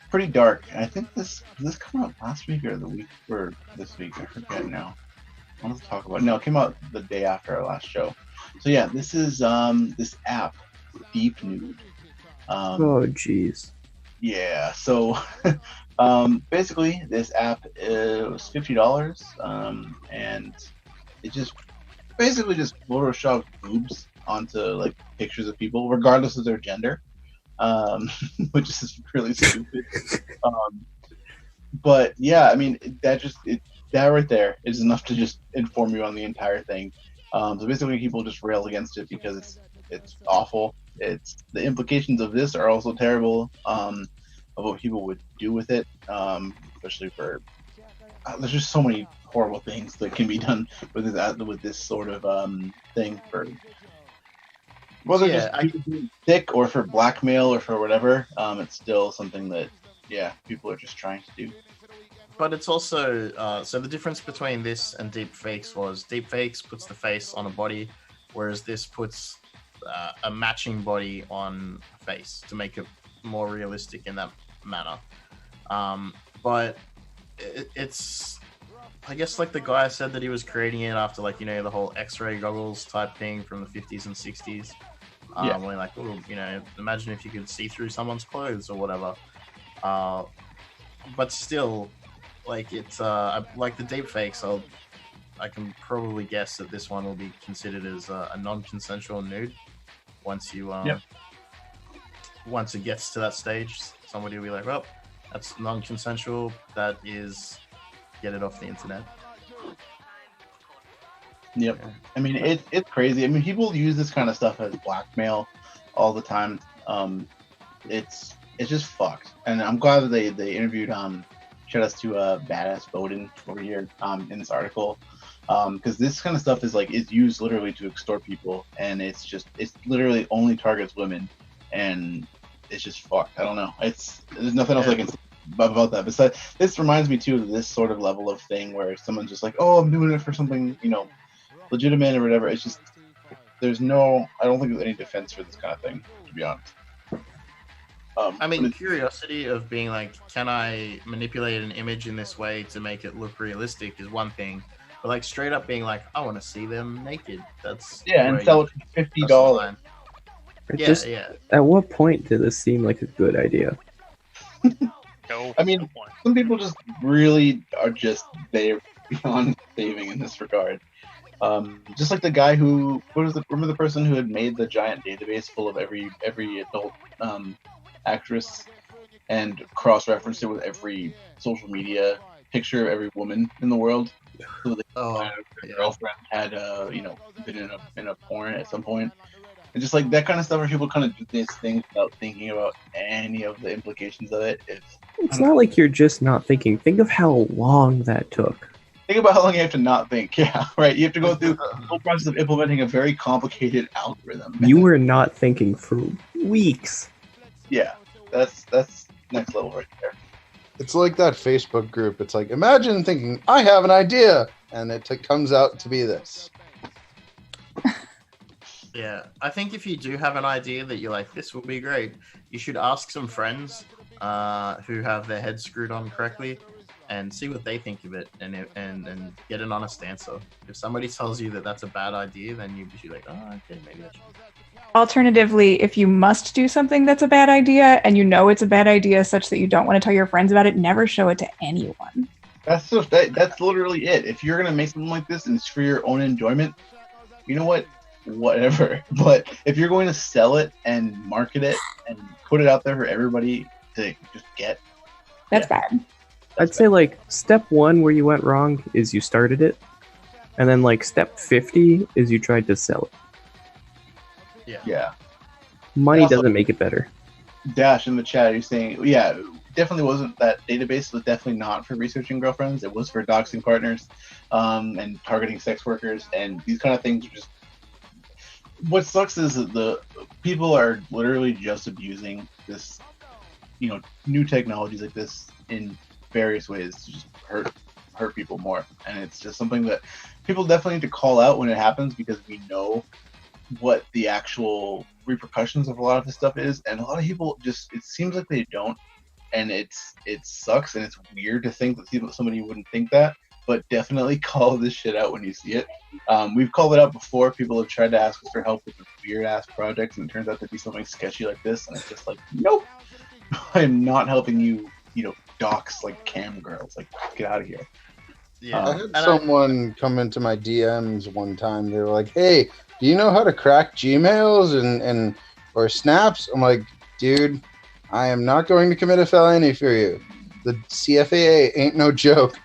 pretty dark. I think this came out last week or the week or this week. I forget now. I want to talk about. No, it came out the day after our last show. So yeah, this is this app, Deep Nude. Oh jeez. Yeah. So basically, this app was $50, and it just basically just photoshopped boobs onto like pictures of people, regardless of their gender, which is really stupid. But yeah, I mean that right there is enough to just inform you on the entire thing. So basically, people just rail against it because it's awful. The implications of this are also terrible. Of what people would do with it, especially for there's just so many horrible things that can be done with this sort of thing for whether just thick or for blackmail or for whatever. It's still something that people are just trying to do. But it's also so the difference between this and deepfakes was deepfakes puts the face on a body, whereas this puts a matching body on a face to make it more realistic in that manner. But it's I guess like the guy said that he was creating it after like the whole X-ray goggles type thing from the 50s and 60s. Where like, imagine if you could see through someone's clothes or whatever. But still, like it's like the deepfakes. I can probably guess that this one will be considered as a non-consensual nude once you once it gets to that stage. Somebody will be like, well, that's non-consensual. That is, get it off the internet. Yep. Yeah. I mean, it's crazy. I mean, people use this kind of stuff as blackmail all the time. It's just fucked. And I'm glad that they interviewed shout outs to Badass Bowden over here in this article, because this kind of stuff is used literally to extort people, and it's literally only targets women, and it's just fucked. I don't know. There's nothing else I can say about that. Besides, this reminds me too of this sort of level of thing where someone's just like, oh, I'm doing it for something legitimate or whatever. It's just I don't think there's any defense for this kind of thing, to be honest. I mean, curiosity of being like, can I manipulate an image in this way to make it look realistic is one thing, but like straight up being like, I want to see them naked. That's and sell it for $50. At what point did this seem like a good idea? I mean, some people just really are they're beyond saving in this regard. Just like the guy who remember the person who had made the giant database full of every adult actress and cross-referenced it with every social media picture of every woman in the world. So their girlfriend had been in a porn at some point. And just like that kind of stuff where people kind of do these things without thinking about any of the implications of it. It's not like you're just not thinking. Think of how long that took. Think about how long you have to not think. Yeah, right. You have to go through the whole process of implementing a very complicated algorithm. You were not thinking for weeks. Yeah, that's next level right there. It's like that Facebook group. It's like, imagine thinking, I have an idea, and it comes out to be this. Yeah, I think if you do have an idea that you're like, this will be great, you should ask some friends who have their heads screwed on correctly and see what they think of it and get an honest answer. If somebody tells you that that's a bad idea, then you should be like, oh, okay, maybe I should. Alternatively, if you must do something that's a bad idea and you know it's a bad idea such that you don't want to tell your friends about it, never show it to anyone. That's literally it. If you're going to make something like this and it's for your own enjoyment, you know what? Whatever. But if you're going to sell it and market it and put it out there for everybody to just get, that's bad. I'd say like step 1 where you went wrong is you started it, and then like step 50 is you tried to sell it. Yeah. Money doesn't make it better. Dash in the chat, you're saying, yeah, definitely wasn't that database was definitely not for researching girlfriends. It was for doxing partners, and targeting sex workers, and these kind of things are just. What sucks is that the people are literally just abusing this, new technologies like this in various ways to just hurt people more, and it's just something that people definitely need to call out when it happens, because we know what the actual repercussions of a lot of this stuff is, and a lot of people it seems like they don't, and it sucks, and it's weird to think that somebody wouldn't think that, but definitely call this shit out when you see it. We've called it out before. People have tried to ask us for help with weird ass projects, and it turns out to be something sketchy like this, and it's just like, nope, I'm not helping you, dox like cam girls, like get out of here. Yeah, I had someone come into my DMs one time. They were like, hey, do you know how to crack Gmails and or snaps? I'm like, dude, I am not going to commit a felony for you. The CFAA ain't no joke.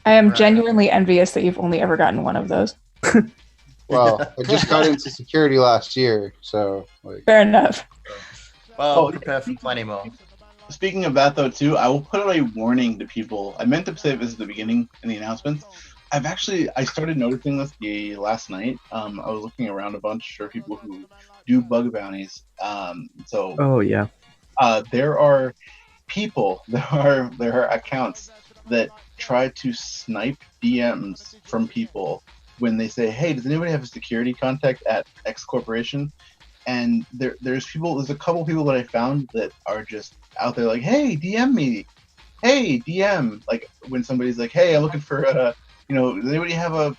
I am genuinely envious that you've only ever gotten one of those. Well, I just got into security last year, so like. Fair enough. Well, prepare for plenty more. Speaking of that, though, too, I will put out a warning to people. I meant to say this at the beginning in the announcements. I started noticing this last night. I was looking around a bunch for people who do bug bounties. Oh yeah. There are people, there are accounts that try to snipe DMs from people when they say, "Hey, does anybody have a security contact at X Corporation?" And there's a couple people that I found that are just out there like, "Hey, DM me. Hey, DM." Like when somebody's like, "Hey, I'm looking for does anybody have a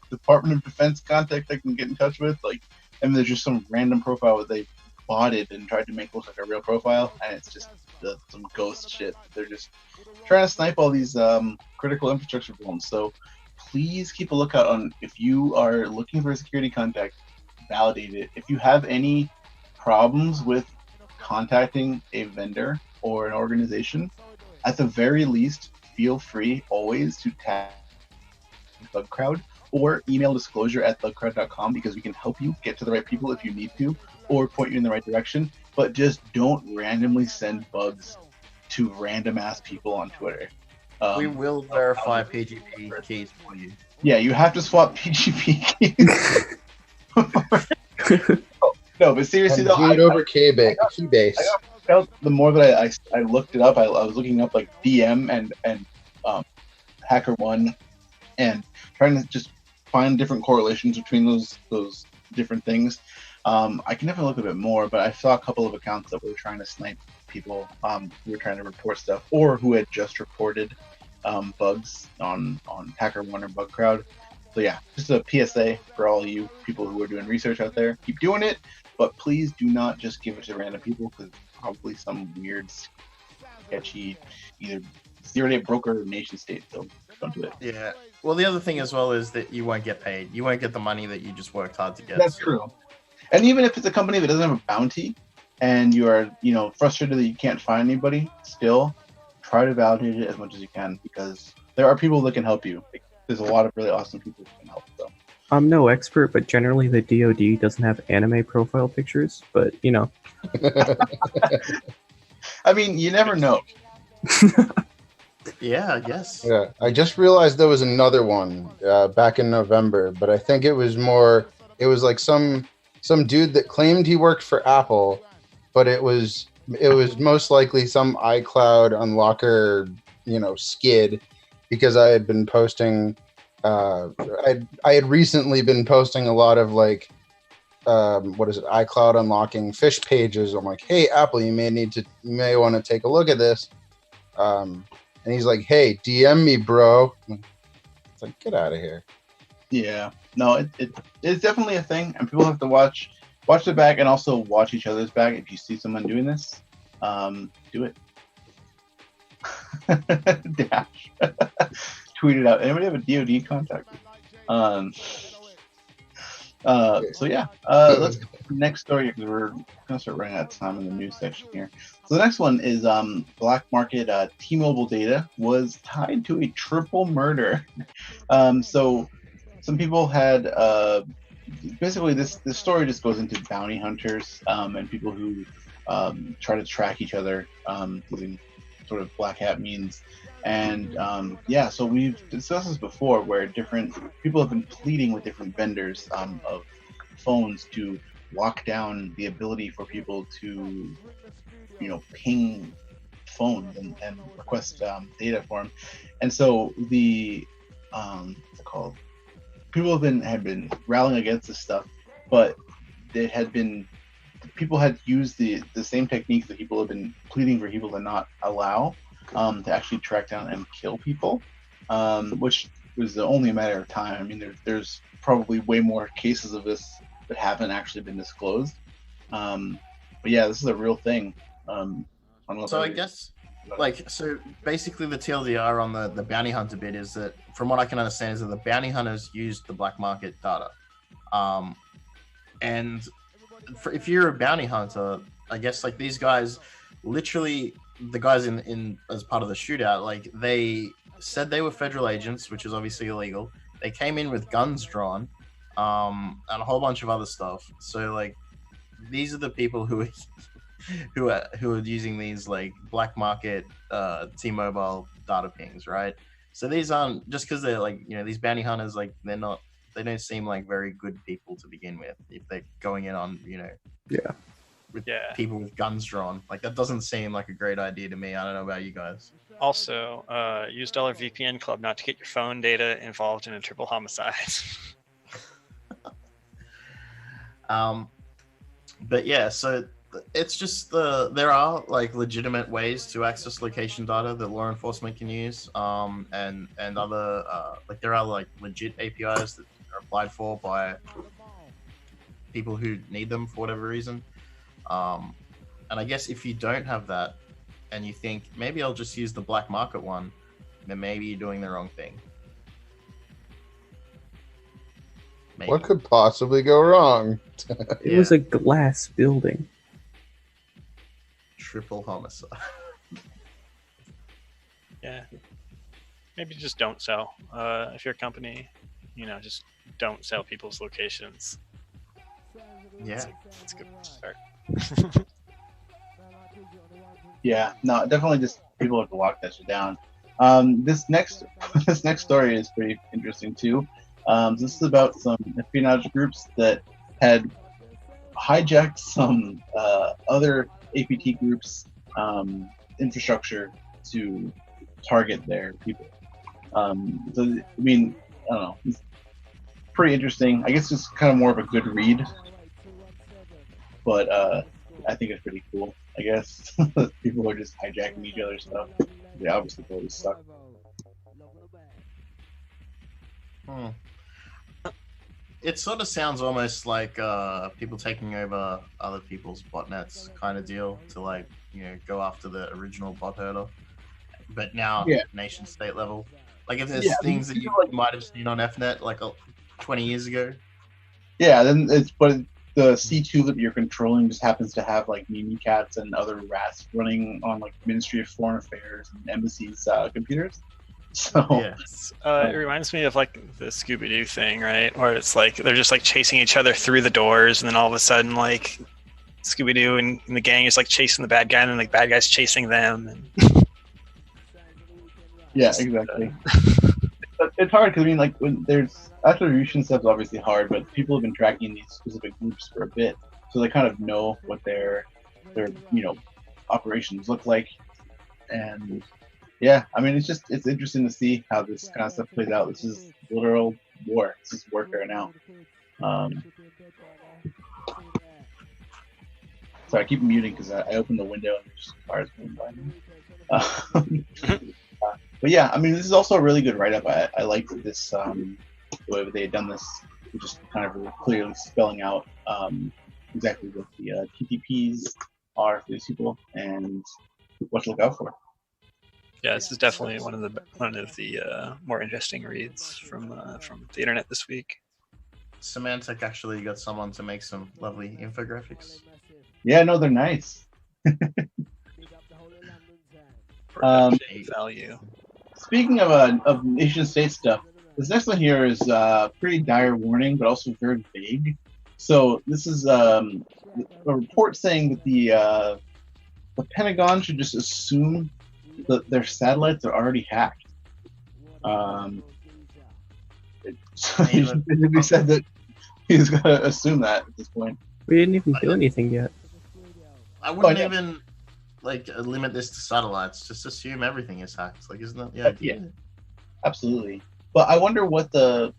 Department of Defense contact I can get in touch with?" Like, and there's just some random profile that they botted and tried to make look like a real profile, and it's just some ghost shit. They're just trying to snipe all these critical infrastructure bombs. So please keep a lookout on if you are looking for a security contact. Validate it. If you have any problems with contacting a vendor or an organization, at the very least, feel free always to tag ThugCrowd or email disclosure@thugcrowd.com because we can help you get to the right people if you need to or point you in the right direction. But just don't randomly send bugs to random ass people on Twitter. We will verify PGP keys for you. Yeah, you have to swap PGP keys. No, but seriously though, over Keybase. The more that I looked it up, I was looking up like DM and HackerOne and trying to just find different correlations between those different things. I can definitely look a bit more, but I saw a couple of accounts that were trying to snipe people who were trying to report stuff or who had just reported bugs on HackerOne or ThugCrowd. So yeah, just a PSA for all you people who are doing research out there. Keep doing it, but please do not just give it to random people because probably some weird, sketchy, either zero-day broker or nation state. So don't do it. Yeah. Well, the other thing as well is that you won't get paid. You won't get the money that you just worked hard to get. That's true. And even if it's a company that doesn't have a bounty and you are, frustrated that you can't find anybody, still try to validate it as much as you can because there are people that can help you. There's a lot of really awesome people who can help. So. I'm no expert, but generally the DoD doesn't have anime profile pictures, but I mean, you never know. Yeah, I guess. Yeah, I just realized there was another one back in November, but I think it was like some dude that claimed he worked for Apple, but it was most likely some iCloud unlocker, skid, because I had been posting. I had recently been posting a lot of like, iCloud unlocking fish pages. I'm like, hey, Apple, you may want to take a look at this. And he's like, hey, DM me, bro. It's like, get out of here. Yeah, no, it's definitely a thing, and people have to watch their back and also watch each other's back. If you see someone doing this, do it. Dash. Tweet it out. Anybody have a DoD contact? So yeah, let's go to the next story because we're gonna start running out of time in the news section here. So the next one is black market T-Mobile data was tied to a triple murder. So some people had basically this story just goes into bounty hunters and people who try to track each other using sort of black hat means. And so we've discussed this before where different people have been pleading with different vendors of phones to lock down the ability for people to, ping phones and request data for them. And so the what's it called? People have been rallying against this stuff, but people had used the same techniques that people have been pleading for people to not allow. To actually track down and kill people, which was only a matter of time. I mean, there's probably way more cases of this that haven't actually been disclosed. But yeah, this is a real thing. I guess, so basically the TLDR on the bounty hunter bit is that, from what I can understand, is that the bounty hunters used the black market data. And if you're a bounty hunter, I guess like these guys, literally the guys in as part of the shootout, like they said they were federal agents, which is obviously illegal. They came in with guns drawn, and a whole bunch of other stuff. So like, these are the people who are using these like black market T-Mobile data pings, right? So these aren't just because they're like, you know, these bounty hunters, like they don't seem like very good people to begin with. If they're going in on, you know, with people with guns drawn, like that doesn't seem like a great idea to me. I don't know about you guys. Also, use $VPN Club not to get your phone data involved in a triple homicide. But yeah, so it's just there are like legitimate ways to access location data that law enforcement can use, and other like there are like legit APIs that are applied for by people who need them for whatever reason. And I guess if you don't have that and you think maybe I'll just use the black market one, then maybe you're doing the wrong thing. Maybe. What could possibly go wrong? It was a glass building. Triple homicide. Yeah. Maybe just don't sell. If you're a company, you know, just don't sell people's locations. Yeah. That's a good start. Yeah, no, definitely just people have to lock that shit down. This next story is pretty interesting too. This is about some espionage groups that had hijacked some other APT groups' infrastructure to target their people. So, I mean, I don't know. It's pretty interesting. I guess it's kind of more of a good read, but I think it's pretty cool. I guess people are just hijacking each other's stuff. They obviously totally suck. It sort of sounds almost like people taking over other people's botnets kind of deal to, like, you know, go after the original bot herder, but now nation state level. Like if there's things that you might have seen on FNet like 20 years ago. Yeah, then but the C2 that you're controlling just happens to have like Mimikatz and other rats running on like Ministry of Foreign Affairs and embassies computers. So it reminds me of like the Scooby-Doo thing, right? Where it's like they're just like chasing each other through the doors, and then all of a sudden, like Scooby-Doo and the gang is like chasing the bad guy, and then the bad guy's chasing them. And yeah, exactly. It's hard because I mean, like when there's attribution stuff's obviously hard, but people have been tracking these specific groups for a bit, so they kind of know what their operations look like, and. Yeah, I mean, it's interesting to see how this kind of stuff plays out. This is literal war. This is warfare now. So I keep muting because I opened the window and there's cars going by me. But yeah, I mean, this is also a really good write-up. I liked this, the way they had done this, just kind of really clearly spelling out exactly what the TTPs are for these people and what to look out for. Yeah, this is definitely one of the more interesting reads from the internet this week. Symantec actually got someone to make some lovely infographics. Yeah, no, they're nice. Value. Speaking of nation state stuff, this next one here is pretty dire warning, but also very vague. So this is a report saying that the Pentagon should just assume that their satellites are already hacked. He said that he's going to assume that at this point. We didn't even do anything yet. I wouldn't even like limit this to satellites. Just assume everything is hacked. Like, isn't that the idea? Yeah, absolutely. But I wonder what the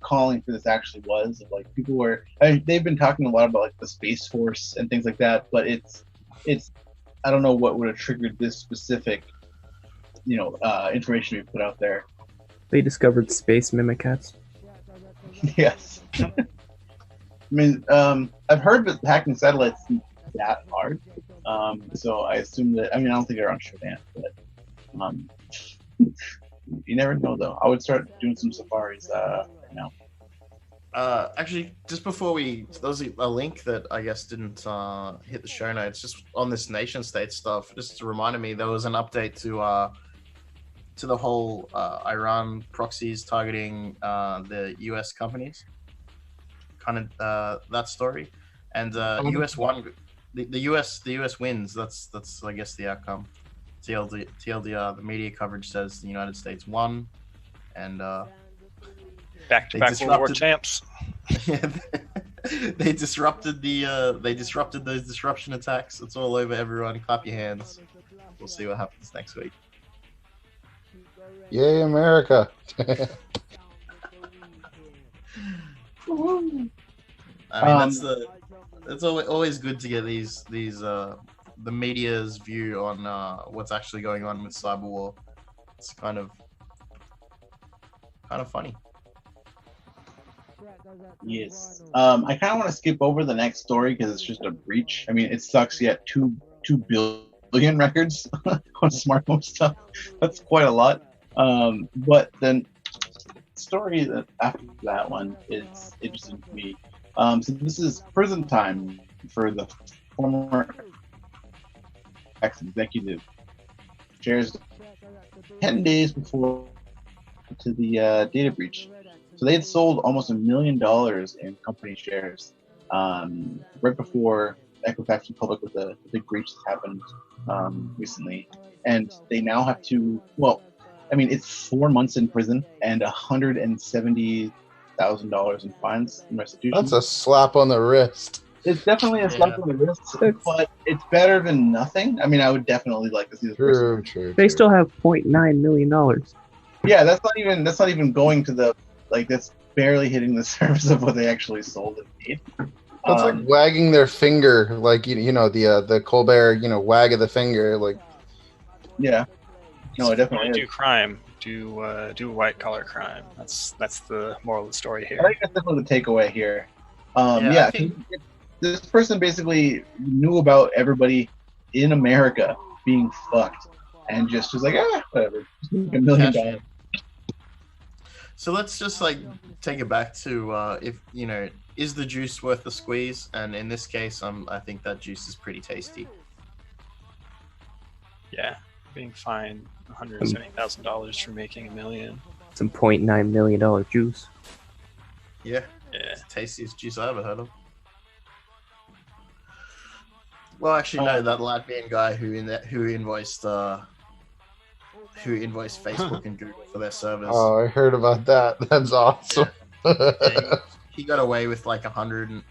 calling for this actually was. Like people were, they've been talking a lot about like the Space Force and things like that. But it's. I don't know what would have triggered this specific, information we put out there. They discovered space Mimikatz. Yes. I mean, I've heard that hacking satellites isn't that hard. So I assume that. I mean, I don't think they're on Shodan, but you never know though. I would start doing some safaris right now. Actually, just before there was a link that I guess didn't hit the show notes. Just on this nation state stuff, just reminded me there was an update to the whole Iran proxies targeting the U.S. companies. Kind of that story, and U.S. won. The U.S. wins. That's I guess the outcome. TLDR. The media coverage says the United States won, and Back-to-back World War champs. They disrupted those disruption attacks. It's all over. Everyone, clap your hands. We'll see what happens next week. Yay, America! I mean, it's always good to get these the media's view on what's actually going on with cyber war. It's kind of funny. Yes. I kind of want to skip over the next story because it's just a breach. I mean, it sucks yet 2 billion records on smartphone stuff. That's quite a lot. But then story that after that one is interesting to me. So this is prison time for the former ex-executive. Shares 10 days before to the data breach. So they had sold almost $1 million in company shares right before Equifax went public with the big breach that happened recently. And they now have to, well, I mean, it's 4 months in prison and $170,000 in fines and restitution. That's a slap on the wrist. It's definitely a slap on the wrist, but it's better than nothing. I mean, I would definitely like to see this person. True. They still have $0.9 million. Yeah, that's not even going to the, like, that's barely hitting the surface of what they actually sold and made. That's like wagging their finger, like you know the Colbert, wag of the finger, like. Yeah. No, it definitely do crime. Do white collar crime. That's the moral of the story here. I think that's definitely the takeaway here. I think this person basically knew about everybody in America being fucked, and just was like, whatever, $1 million. So let's just take it back to is the juice worth the squeeze? And in this case, I think that juice is pretty tasty. Yeah, being fined $170,000 for making $1 million. Some $0.9 million juice. Yeah. It's the tastiest juice I ever heard of. Well, actually, no. That Latvian guy who invoiced Facebook and Google for their service. Oh, I heard about that. That's awesome. He got away with 100 and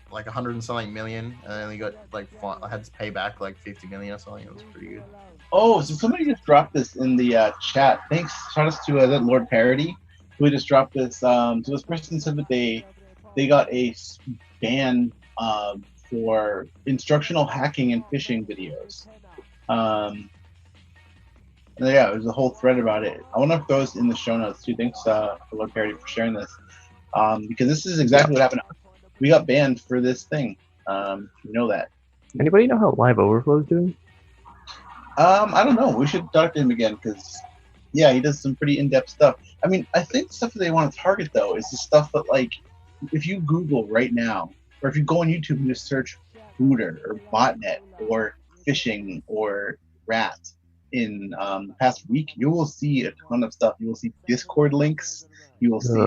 something million, and then he got had to pay back 50 million or something. It was pretty good. Oh, so somebody just dropped this in the chat. Thanks. Shout out to that Lord Parody, who just dropped this. So this person said that they got a ban for instructional hacking and phishing videos. Yeah, there's a whole thread about it. I want to throw this in the show notes too. Thanks to Lord Parody for sharing this, because this is exactly what happened. We got banned for this thing. You know that. Anybody know how Live Overflow is doing? I don't know. We should talk to him again because, yeah, he does some pretty in-depth stuff. I mean, I think the stuff that they want to target though is the stuff that if you Google right now, or if you go on YouTube and just search Booter or botnet or phishing or rat in the past week, you will see a ton of stuff. You will see Discord links. You will see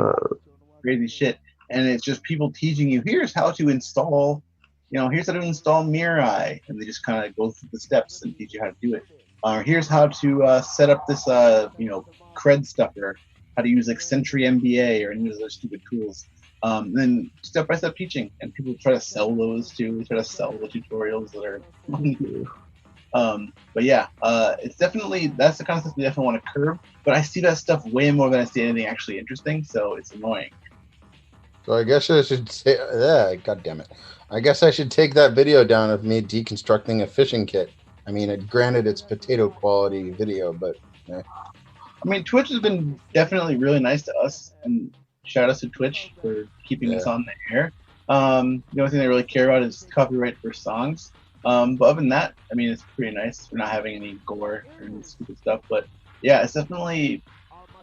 crazy shit, and it's just people teaching you. Here's how to install. Here's how to install Mirai, and they just kind of go through the steps and teach you how to do it. Here's how to set up this, cred stuffer, how to use Sentry MBA or any of those stupid tools. Then step-by-step teaching, and people try to sell those too. They try to sell the tutorials that are. But yeah, it's definitely, that's the kind of stuff we definitely want to curb. But I see that stuff way more than I see anything actually interesting, so it's annoying. So I guess I should say, God damn it. I guess I should take that video down of me deconstructing a phishing kit. I mean, granted, it's potato quality video, but. I mean, Twitch has been definitely really nice to us, and shout out to Twitch for keeping us on the air. The only thing they really care about is copyright for songs. But other than that, I mean, it's pretty nice. We're not having any gore or any stupid stuff. But yeah, it's definitely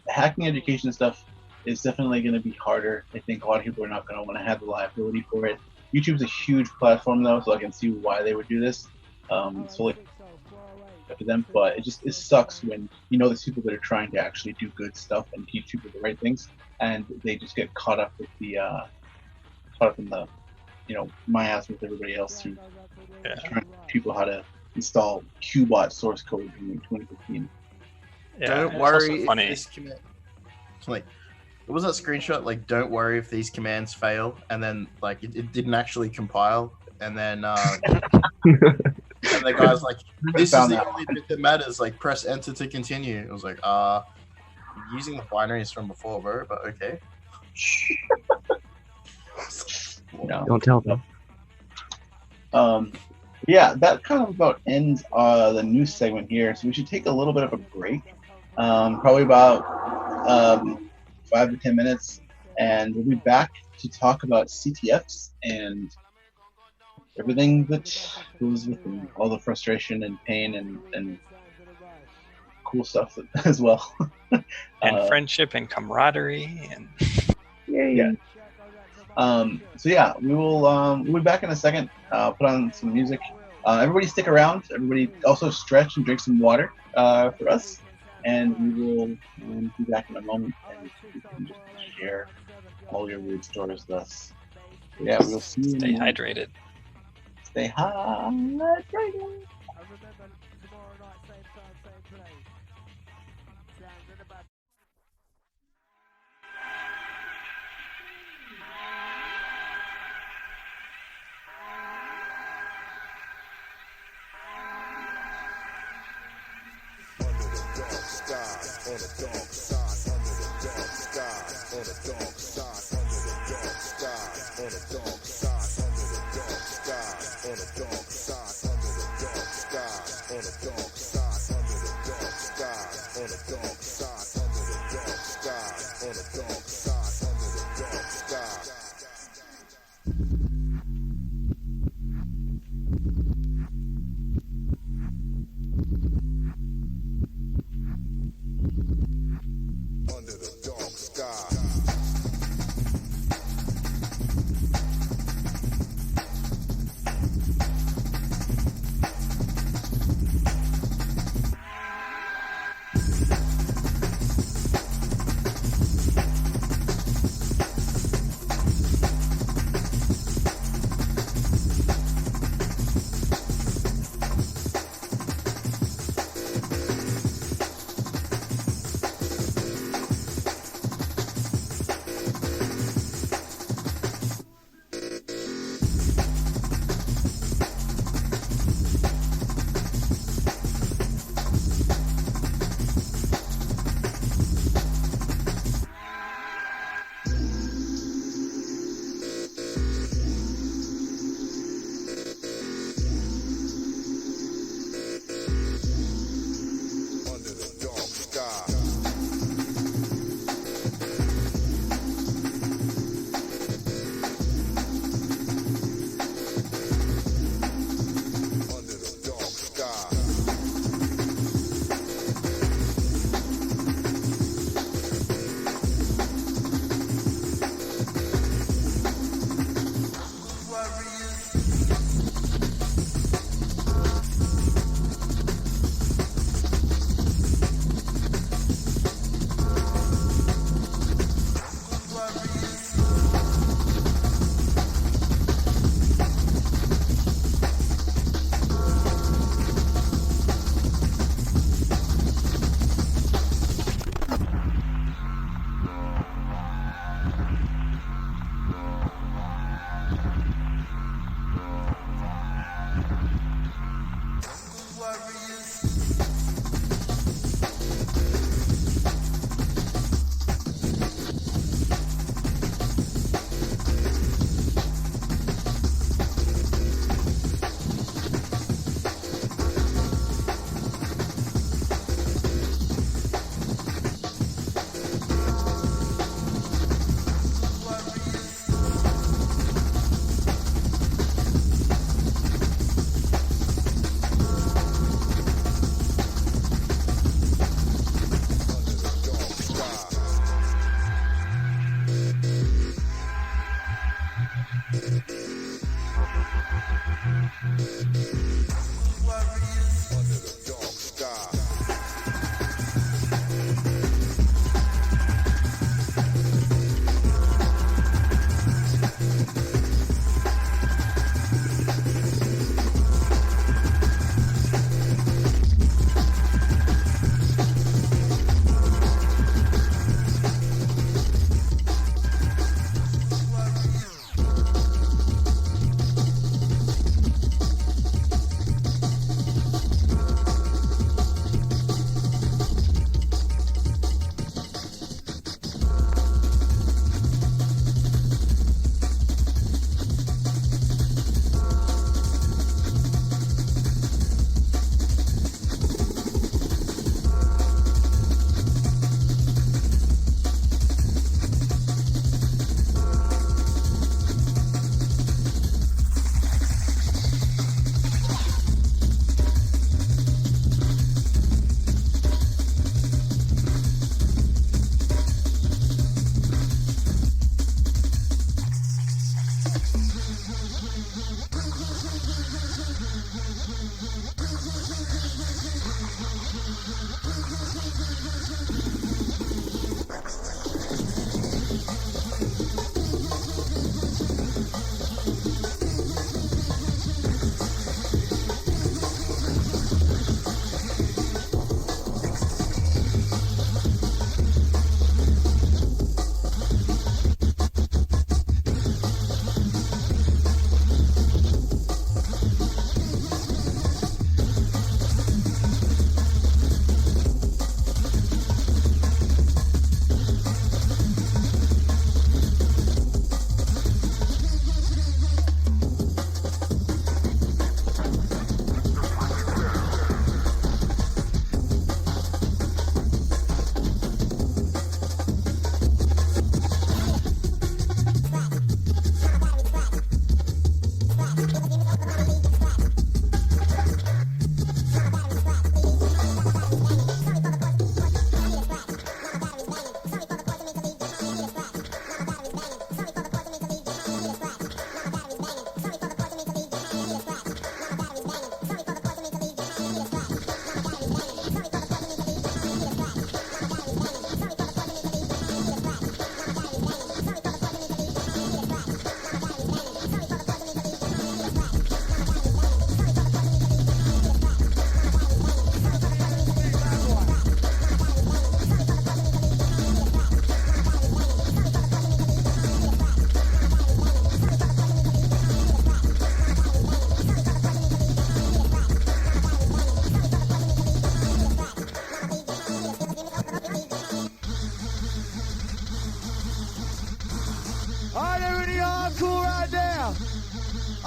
hacking education stuff it's definitely going to be harder. I think a lot of people are not going to want to have the liability for it. YouTube's a huge platform though, so I can see why they would do this. So like for them, but it sucks when you know there's people that are trying to actually do good stuff and teach people the right things, and they just get caught up with the in the my ass with everybody else who is trying to teach people how to install Qbot source code in 2015. Yeah, Don't it's worry also if funny. this command, like, it was that screenshot, like, don't worry if these commands fail, and then, like, it didn't actually compile, and then, and the guy's like, this is the only bit that matters, like, press enter to continue. It was like, using the binaries from before, bro, but okay. No. Don't tell them. Yeah, that kind of about ends the news segment here, so we should take a little bit of a break, probably about 5 to 10 minutes, and we'll be back to talk about CTFs and everything that goes with them, all the frustration and pain and cool stuff as well. And friendship and camaraderie and yeah. So yeah, we'll be back in a second. Put on some music. Everybody stick around. Everybody also stretch and drink some water for us, and we will be back in a moment, and you can just share all your weird stories with us. Yeah, we'll see you. stay hydrated. Stay hydrated.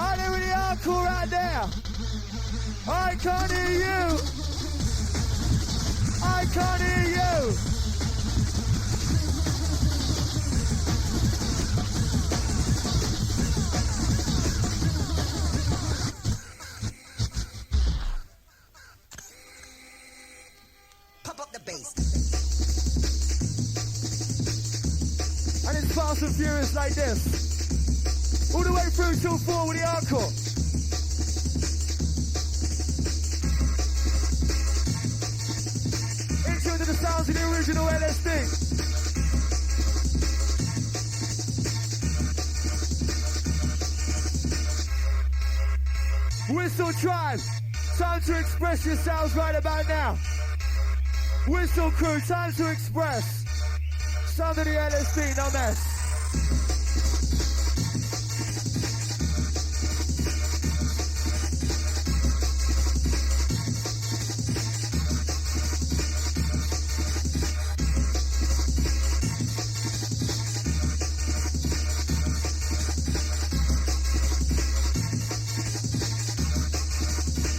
Are they really hardcore right there? I can't hear you. I can't hear you. Pump up the bass. And it's fast and furious like this. All the way through till 4 with the hardcore. Into the sounds of the original LSD. Whistle Tribe, time to express yourselves right about now. Whistle Crew, time to express. Sound of the LSD, no mess.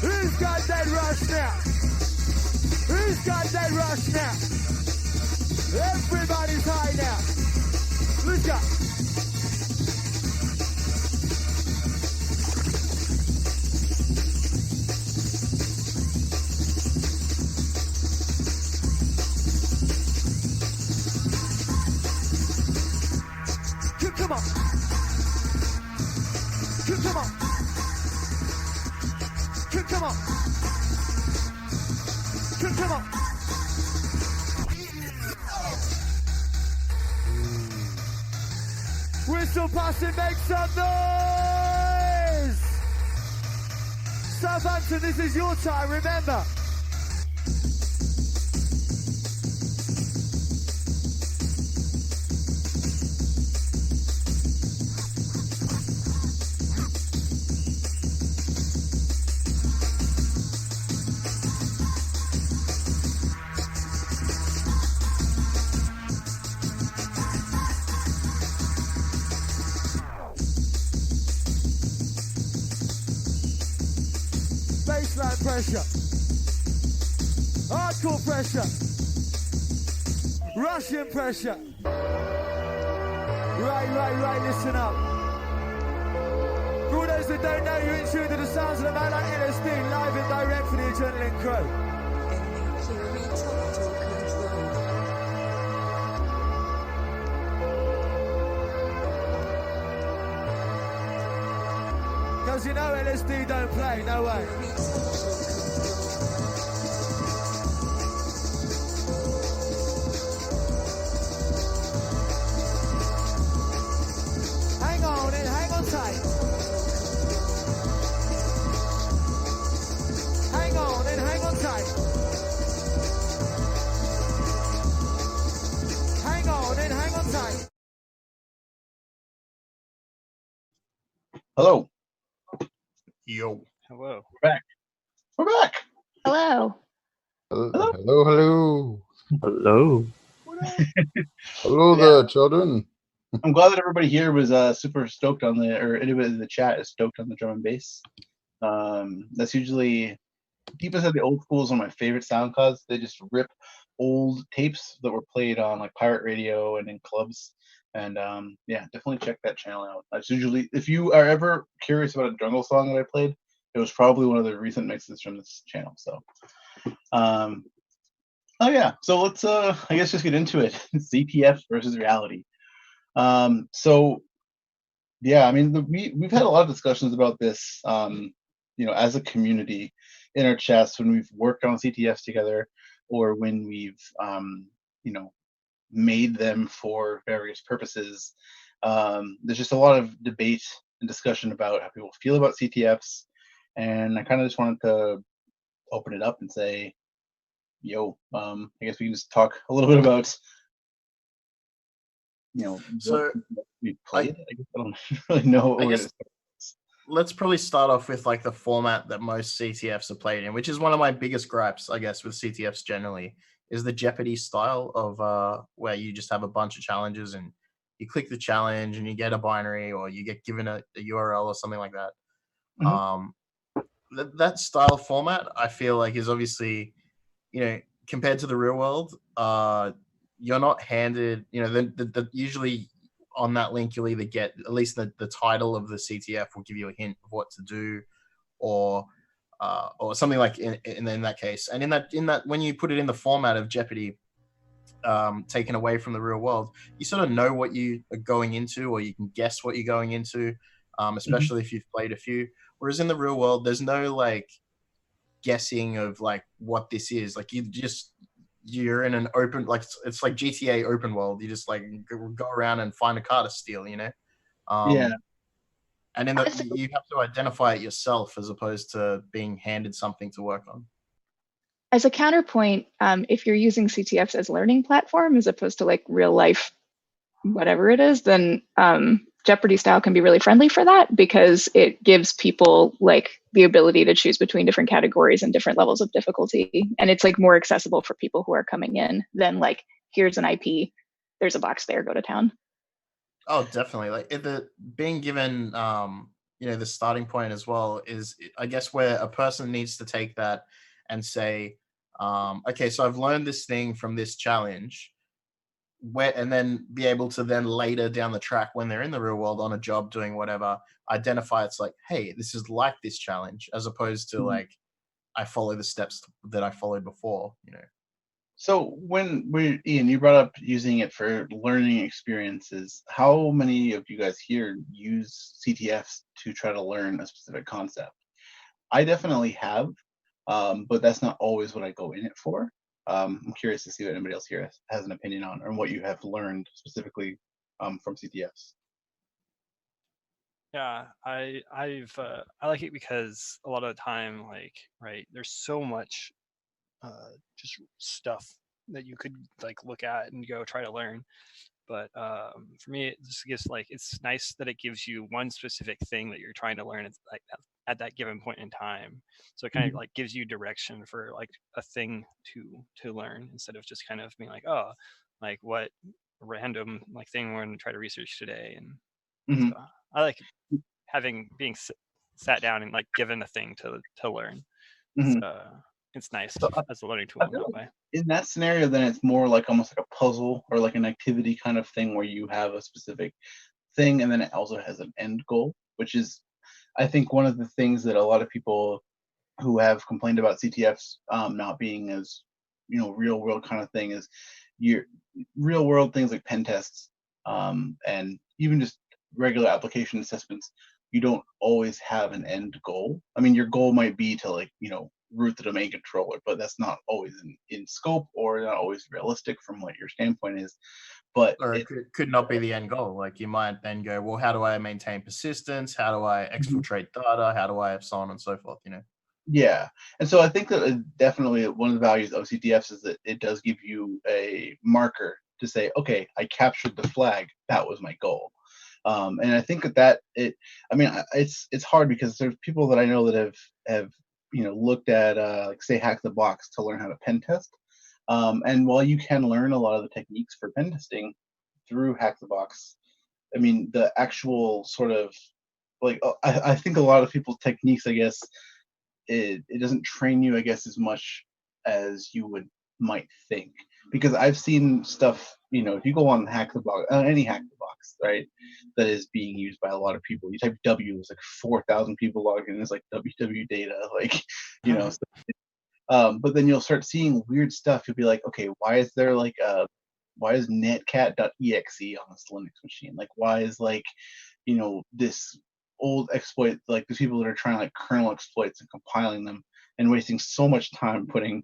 Who's got that rush now? Who's got that rush now? Everybody's high now. Let's go. Come on. Come on. Come on. Come on. Whistle passing, make some noise! Southampton, this is your time, remember. Baseline pressure. Hardcore pressure. Russian pressure. Right, listen up. For all those that don't know, you're in tune to the sounds of the man like LSD, live and direct for the Adrenaline Crew. Because you know LSD don't play, no way. Hang on and hang on tight. Hang on and hang on tight. Hang on and hang on tight. Hello. Yo. Hello. We're back. We're back. Hello. Hello. Hello. Hello there, children. I'm glad that everybody here was super stoked on or anybody in the chat is stoked on the drum and bass. That's usually, people said the old school is one of my favorite sound cards. They just rip old tapes that were played on like pirate radio and in clubs. And yeah, definitely check that channel out. That's usually, if you are ever curious about a jungle song that I played, it was probably one of the recent mixes from this channel. So, oh yeah, so let's I guess just get into it. CTF versus reality. So yeah, I mean, we've had a lot of discussions about this, you know, as a community in our chats when we've worked on CTFs together, or when we've you know, made them for various purposes. There's just a lot of debate and discussion about how people feel about CTFs, and I kind of just wanted to open it up and say, yo, I guess we can just talk a little bit about, you know, So what we played. I guess I don't really know. I guess let's probably start off with like the format that most CTFs are played in, which is one of my biggest gripes, I guess, with CTFs generally, is the Jeopardy style of where you just have a bunch of challenges and you click the challenge and you get a binary or you get given a URL or something like that. That style of format, I feel like, is obviously, compared to the real world, you're not handed, usually on that link, you'll either get at least the title of the CTF will give you a hint of what to do, or something like in that case. And in that when you put it in the format of Jeopardy, taken away from the real world, you sort of know what you are going into, or you can guess what you're going into, especially if you've played a few. Whereas in the real world, there's no like guessing of like what this is. Like you're in an open, like it's like GTA open world. You just like go around and find a car to steal, Yeah. And in you have to identify it yourself as opposed to being handed something to work on. As a counterpoint, if you're using CTFs as learning platform as opposed to like real life, whatever it is, then Jeopardy style can be really friendly for that, because it gives people like the ability to choose between different categories and different levels of difficulty. And it's like more accessible for people who are coming in than like, here's an IP, there's a box there, go to town. Oh, definitely. Like being given, the starting point as well is, I guess, where a person needs to take that and say, okay, so I've learned this thing from this challenge, and then be able to then later down the track, when they're in the real world on a job doing whatever, identify it's like, hey, this is like this challenge, as opposed to like, I follow the steps that I followed before, So Ian, you brought up using it for learning experiences. How many of you guys here use CTFs to try to learn a specific concept? I definitely have, but that's not always what I go in it for. I'm curious to see what anybody else here has an opinion on, or what you have learned specifically from CTFs. Yeah, I like it because a lot of the time, like, right, there's so much just stuff that you could like look at and go try to learn. But for me, it just gives like, it's nice that it gives you one specific thing that you're trying to learn at that given point in time. So it kind of like gives you direction for like a thing to learn, instead of just kind of being like, oh, like what random like thing we're going to try to research today. And so I like being sat down and like given a thing to learn. It's nice as a learning tool in that way. In that scenario, then it's more like almost like a puzzle or like an activity kind of thing, where you have a specific thing and then it also has an end goal, which is, I think, one of the things that a lot of people who have complained about CTFs not being as, real world kind of thing, is your real world things like pen tests and even just regular application assessments. You don't always have an end goal. I mean, your goal might be to like, root the domain controller, but that's not always in scope, or not always realistic from what your standpoint is. But it could not be the end goal. Like you might then go, well, how do I maintain persistence? How do I exfiltrate data? How do I so on and so forth, Yeah. And so I think that definitely one of the values of CTFs is that it does give you a marker to say, okay, I captured the flag. That was my goal. And I think it's hard, because there's people that I know that have looked at like say Hack the Box to learn how to pen test. And while you can learn a lot of the techniques for pen testing through Hack the Box, I mean, the actual sort of like, I think a lot of people's techniques, I guess, it doesn't train you, I guess, as much as you might think. Because I've seen stuff, if you go on Hack the Box, any Hack the Box, right, that is being used by a lot of people. You type W, it's like 4,000 people logged in. It's like WW data, like, but then you'll start seeing weird stuff. You'll be like, okay, why is netcat.exe on this Linux machine? Like, why is like, this old exploit, like these people that are trying like kernel exploits and compiling them and wasting so much time putting,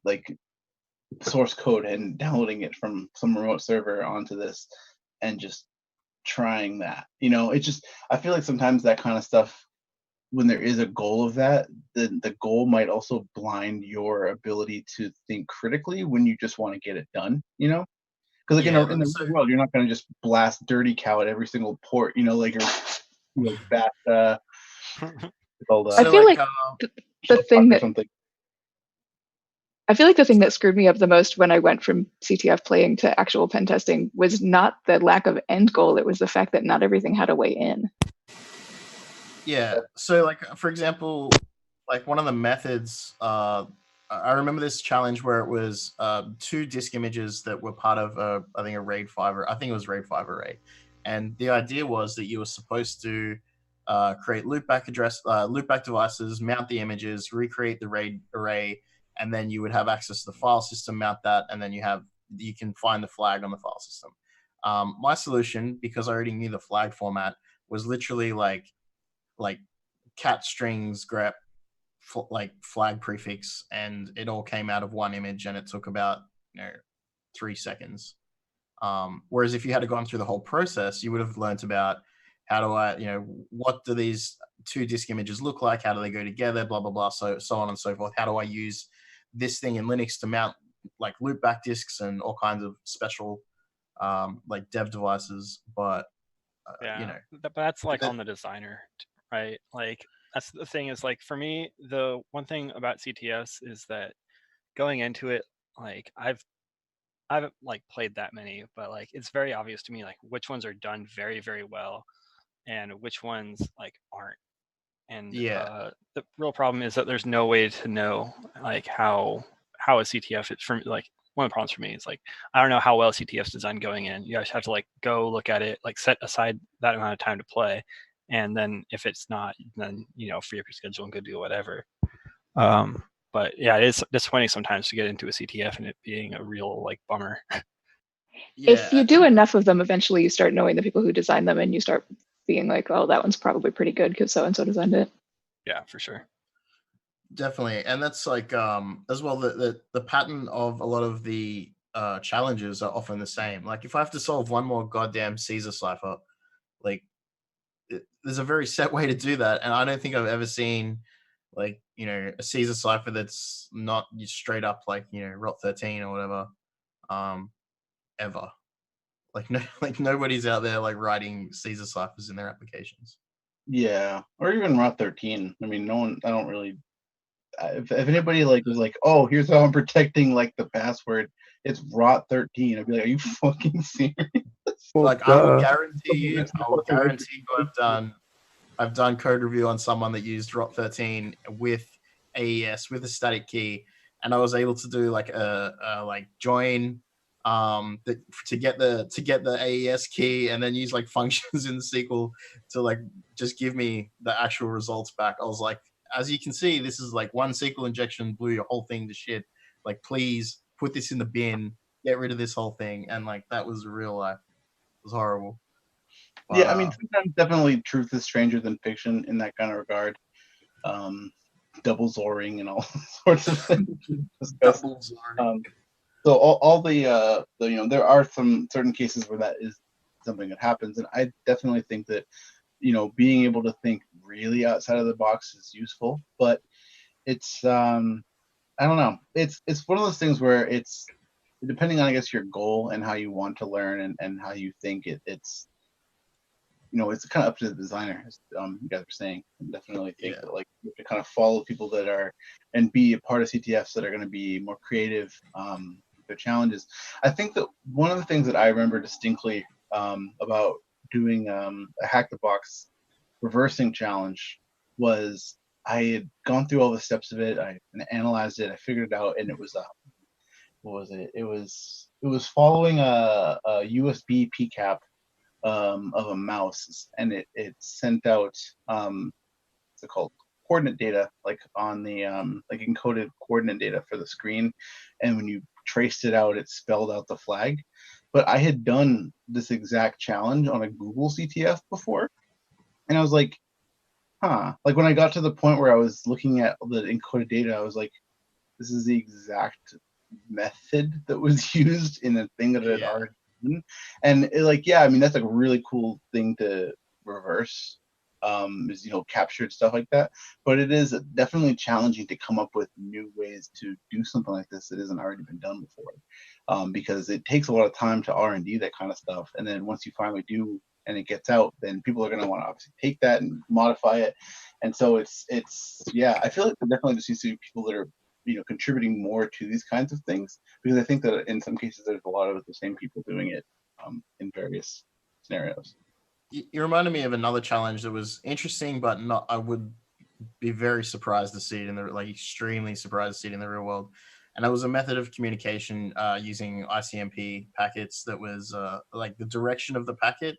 like source code and downloading it from some remote server onto this and just trying that. It's just, I feel like sometimes that kind of stuff, when there is a goal of that, the goal might also blind your ability to think critically when you just want to get it done, because like in the real world, you're not going to just blast dirty cow at every single port, like, or bat I feel like the thing that I feel like the thing that screwed me up the most when I went from CTF playing to actual pen testing was not the lack of end goal. It was the fact that not everything had a way in. Yeah. So, like, for example, like one of the methods, I remember this challenge where it was 2 disk images that were part of, I think, a RAID 5, or I think it was RAID 5 array. And the idea was that you were supposed to create loopback devices, mount the images, recreate the RAID array, and then you would have access to the file system, mount that, and then you can find the flag on the file system. My solution, because I already knew the flag format, was literally like cat strings grep like flag prefix, and it all came out of one image, and it took about 3 seconds. Whereas if you had gone through the whole process, you would have learnt about how do I, what do these 2 disk images look like? How do they go together? Blah, blah, blah. So on and so forth. How do I use this thing in Linux to mount like loopback disks and all kinds of special like dev devices? But, that's like on the designer, right? Like that's the thing is like for me, the one thing about CTFs is that going into it, like I haven't like played that many, but like it's very obvious to me like which ones are done very, very well and which ones like aren't. And yeah, the real problem is that there's no way to know like how a CTF is for like one of the problems for me is like I don't know how well CTF's designed going in. You guys have to like go look at it, like set aside that amount of time to play, and then if it's not, then free up your schedule and go do whatever. But yeah, it is disappointing sometimes to get into a CTF and it being a real like bummer. If you do enough of them, eventually you start knowing the people who designed them, and you start being like, oh, that one's probably pretty good because so and so designed it. Yeah, for sure. Definitely. And that's like as well the pattern of a lot of the challenges are often the same. Like if I have to solve one more goddamn Caesar cipher, like there's a very set way to do that, and I don't think I've ever seen like a Caesar cipher that's not straight up like rot 13 or whatever ever. Like nobody's out there like writing Caesar ciphers in their applications. Yeah, or even rot 13. I mean, no one. I don't really. If anybody like was like, oh, here's how I'm protecting like the password, it's rot 13. I'd be like, are you fucking serious? Well, Like I will guarantee you, I've done code review on someone that used rot 13 with AES with a static key, and I was able to do like a like join to get the AES key, and then use like functions in the SQL to like just give me the actual results back. I was like, as you can see, this is like one SQL injection blew your whole thing to shit. Like, please put this in the bin, get rid of this whole thing. And like that was real life. It was horrible. But, yeah, I mean, sometimes definitely truth is stranger than fiction in that kind of regard. Double zoring and all sorts of things. Double zoring. So all the there are some certain cases where that is something that happens, and I definitely think that being able to think really outside of the box is useful, but it's I don't know, it's one of those things where it's depending on, I guess, your goal and how you want to learn and how you think it's it's kind of up to the designer, as you guys are saying. I definitely think that like you have to kind of follow people that are and be a part of CTFs that are going to be more creative. Their challenges. I think that one of the things that I remember distinctly about doing a hack the box reversing challenge was I had gone through all the steps of it. I analyzed it. I figured it out, and it was what was it? It was following a USB PCAP of a mouse, and it sent out what's it called, coordinate data, like on the like encoded coordinate data for the screen, and when you traced it out, it spelled out the flag. But I had done this exact challenge on a Google CTF before, and I was like, like when I got to the point where I was looking at the encoded data, I was like, this is the exact method that was used in a thing that I had already done. And I mean, that's like a really cool thing to reverse, is captured stuff like that. But it is definitely challenging to come up with new ways to do something like this that hasn't already been done before, because it takes a lot of time to R&D that kind of stuff. And then once you finally do and it gets out, then people are going to want to obviously take that and modify it. And so it's I feel like there definitely just needs to be people that are contributing more to these kinds of things, because I think that in some cases there's a lot of the same people doing it in various scenarios. you reminded me of another challenge that was interesting, but not. I would be very surprised to see it in the extremely surprised to see it in the real world. And it was a method of communication using ICMP packets that was like the direction of the packet.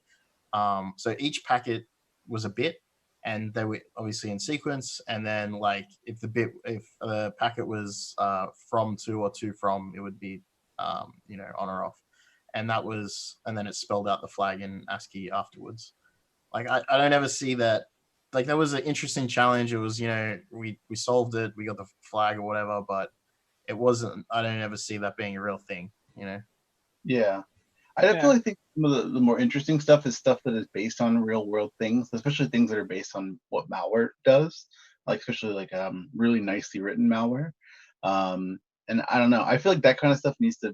So each packet was a bit, and they were obviously in sequence. And then like if the packet was from to or to from, it would be on or off. And then it spelled out the flag in ASCII afterwards. Like I don't ever see that. Like that was an interesting challenge. It was, we solved it, we got the flag or whatever, but it wasn't. I don't ever see that being a real thing. Yeah. I definitely think some of the more interesting stuff is stuff that is based on real world things, especially things that are based on what malware does, like especially like really nicely written malware. And I don't know. I feel like that kind of stuff needs to.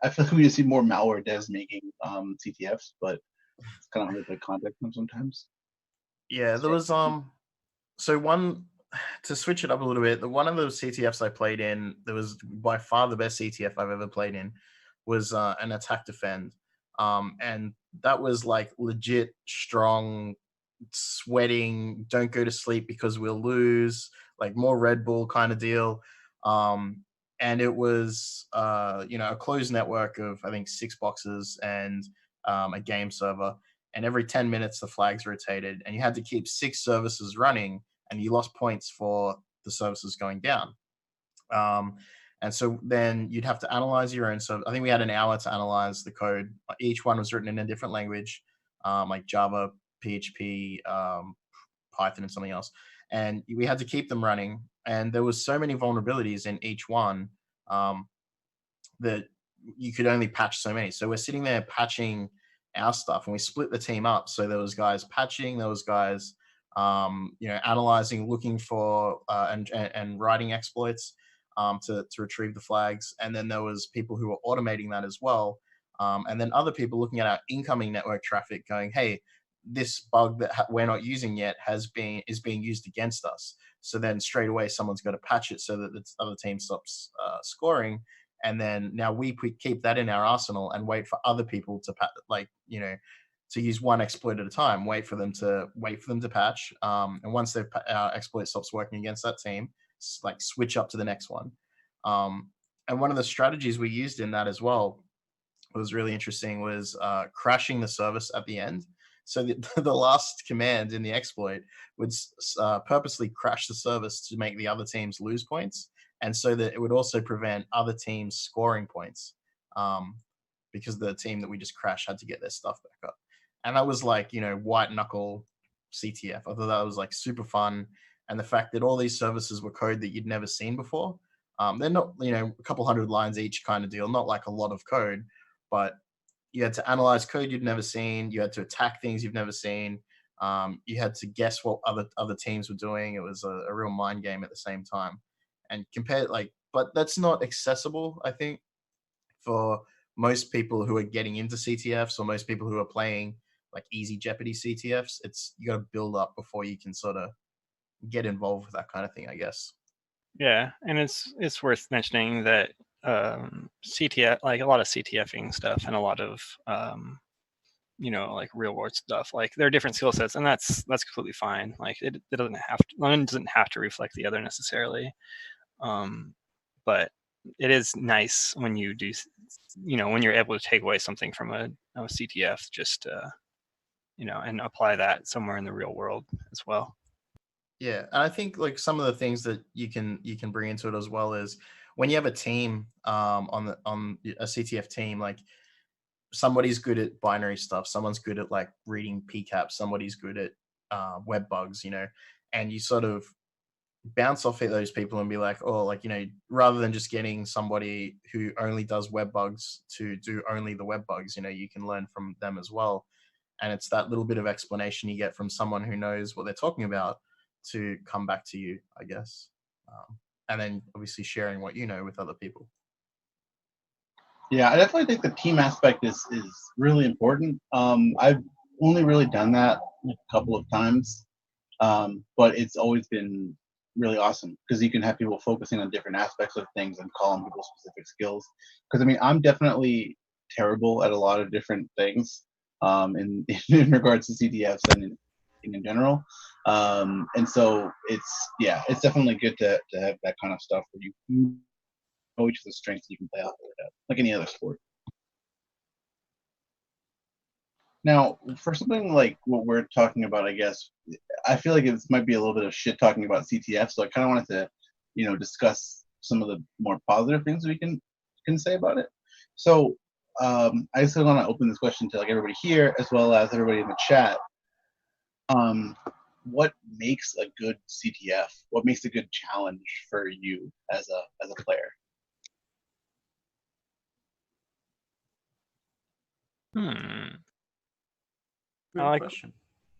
I feel like we need to see more malware devs making CTFs, but it's kind of hard to contact them sometimes. Yeah, there was So one to switch it up a little bit, one of the CTFs I played in, that was by far the best CTF I've ever played in, was an attack defend, and that was like legit strong, sweating, don't go to sleep because we'll lose, like more Red Bull kind of deal. And it was a closed network of I think 6 boxes and a game server, and every 10 minutes the flags rotated, and you had to keep 6 services running, and you lost points for the services going down. And so then you'd have to analyze your own. So I think we had an hour to analyze the code. Each one was written in a different language, like Java, PHP, Python, and something else. And we had to keep them running. And there was so many vulnerabilities in each one that you could only patch so many. So we're sitting there patching our stuff, and we split the team up. So there was guys patching, there was guys analyzing, looking for and writing exploits to retrieve the flags, and then there was people who were automating that as well, and then other people looking at our incoming network traffic, going, "Hey, this bug that we're not using yet is being used against us." So then straight away someone's got to patch it so that the other team stops scoring, and then now we keep that in our arsenal and wait for other people to to use one exploit at a time, wait for them to patch, and once our exploit stops working against that team, like switch up to the next one. And one of the strategies we used in that as well was really interesting, was crashing the service at the end. So the last command in the exploit would purposely crash the service to make the other teams lose points, and so that it would also prevent other teams scoring points, because the team that we just crashed had to get their stuff back up. And that was like, white knuckle CTF. I thought that was like super fun. And the fact that all these services were code that you'd never seen before. They're not, a couple hundred lines each kind of deal, not like a lot of code, but you had to analyze code you'd never seen. You had to attack things you've never seen. You had to guess what other teams were doing. It was a real mind game at the same time. And but that's not accessible, I think, for most people who are getting into CTFs, or most people who are playing like easy Jeopardy CTFs. You got to build up before you can sort of get involved with that kind of thing, I guess. Yeah, and it's worth mentioning that CTF, like a lot of CTFing stuff and a lot of like real world stuff, like there are different skill sets, and that's completely fine. Like it doesn't have to, one doesn't have to reflect the other necessarily, but it is nice when you do, when you're able to take away something from a CTF, just and apply that somewhere in the real world as well. Yeah, and I think like some of the things that you can bring into it as well is when you have a team on a CTF team, like somebody's good at binary stuff, someone's good at like reading PCAP, somebody's good at web bugs, and you sort of bounce off of those people and be like, oh, like, rather than just getting somebody who only does web bugs to do only the web bugs, you can learn from them as well. And it's that little bit of explanation you get from someone who knows what they're talking about to come back to you, I guess. And then obviously sharing what you know with other people. Yeah, I definitely think the team aspect is really important. I've only really done that a couple of times, but it's always been really awesome because you can have people focusing on different aspects of things and call on people's specific skills. Because I'm definitely terrible at a lot of different things. in regards to CTFs and in general. And so it's definitely good to have that kind of stuff where you know each other's strengths you can play off of it, like any other sport. Now, for something like what we're talking about, I guess, I feel like it might be a little bit of shit talking about CTF, so I kind of wanted to, discuss some of the more positive things we can say about it. So, I just want to open this question to like everybody here as well as everybody in the chat. What makes a good CTF? What makes a good challenge for you as a player? Good question.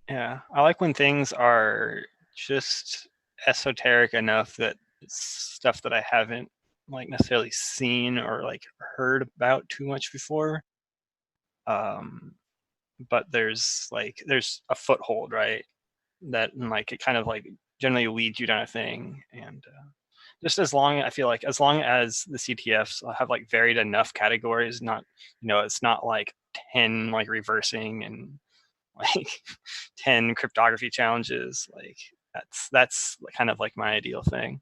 Yeah, I like when things are just esoteric enough that it's stuff that I haven't like necessarily seen or like heard about too much before. But there's a foothold, right? That like it kind of like generally leads you down a thing, and just as long as the CTFs have like varied enough categories, not it's not like 10 like reversing and like 10 cryptography challenges. Like that's kind of like my ideal thing.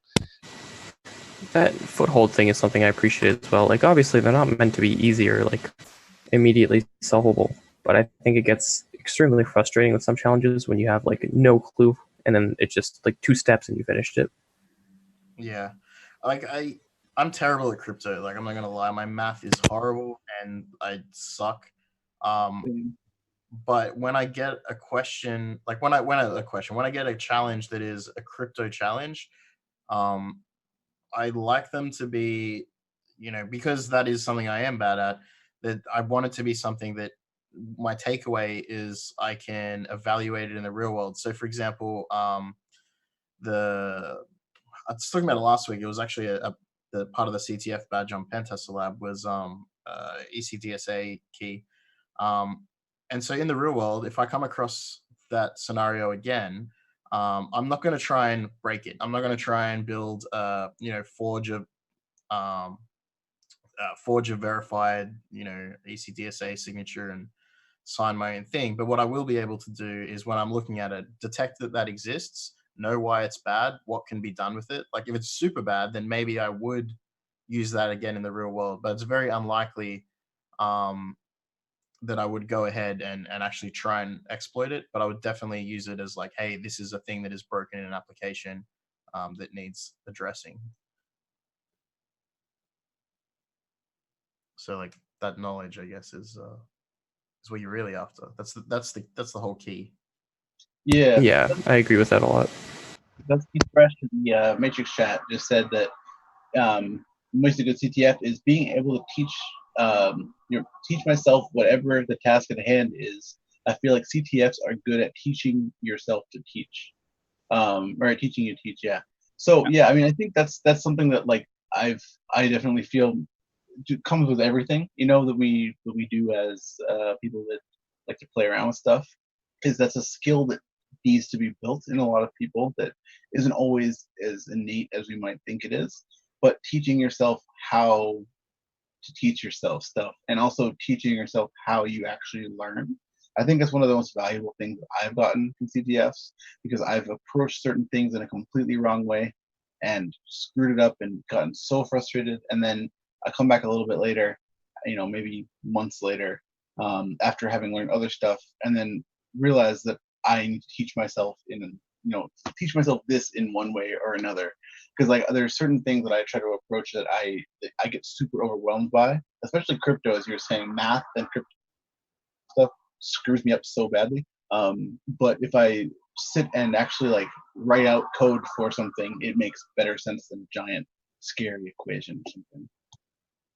That foothold thing is something I appreciate as well. Like obviously they're not meant to be easy or like immediately solvable, but I think it gets extremely frustrating with some challenges when you have like no clue and then it's just like 2 steps and you finished it. Yeah, like I'm terrible at crypto. Like I'm not gonna lie, my math is horrible and I suck. But when I get a question, like when I get a challenge that is a crypto challenge, I like them to be, because that is something I am bad at, that I want it to be something that my takeaway is I can evaluate it in the real world. So for example, I was talking about it last week. It was actually the part of the CTF badge on Pentester Lab was ECDSA key. And so in the real world, if I come across that scenario again, I'm not going to try and break it. I'm not going to try and build, forge a verified, ECDSA signature and sign my own thing. But what I will be able to do is when I'm looking at it, detect that exists, know why it's bad, what can be done with it. Like if it's super bad, then maybe I would use that again in the real world. But it's very unlikely that I would go ahead and actually try and exploit it. But I would definitely use it as like, hey, this is a thing that is broken in an application that needs addressing. So like that knowledge, I guess, is what you're really after. That's the whole key. Yeah, I agree with that a lot. That's Fresh in the Matrix chat just said that most of good CTF is being able to teach teach myself whatever the task at hand is. I feel like CTFs are good at teaching yourself to teach, or teaching you to teach. Yeah. So yeah, I mean, I think that's something that like I definitely feel comes with everything, that we do as people that like to play around with stuff. Is that's a skill that needs to be built in a lot of people that isn't always as innate as we might think it is. But teaching yourself how to teach yourself stuff and also teaching yourself how you actually learn. I think that's one of the most valuable things I've gotten from CTFs because I've approached certain things in a completely wrong way and screwed it up and gotten so frustrated. And then I come back a little bit later, maybe months later, after having learned other stuff, and then realize that I need to teach myself this in one way or another. Because like there's certain things that I try to approach that I get super overwhelmed by, especially crypto, as you're saying, math and crypto stuff screws me up so badly. But if I sit and actually like write out code for something, it makes better sense than a giant scary equation or something.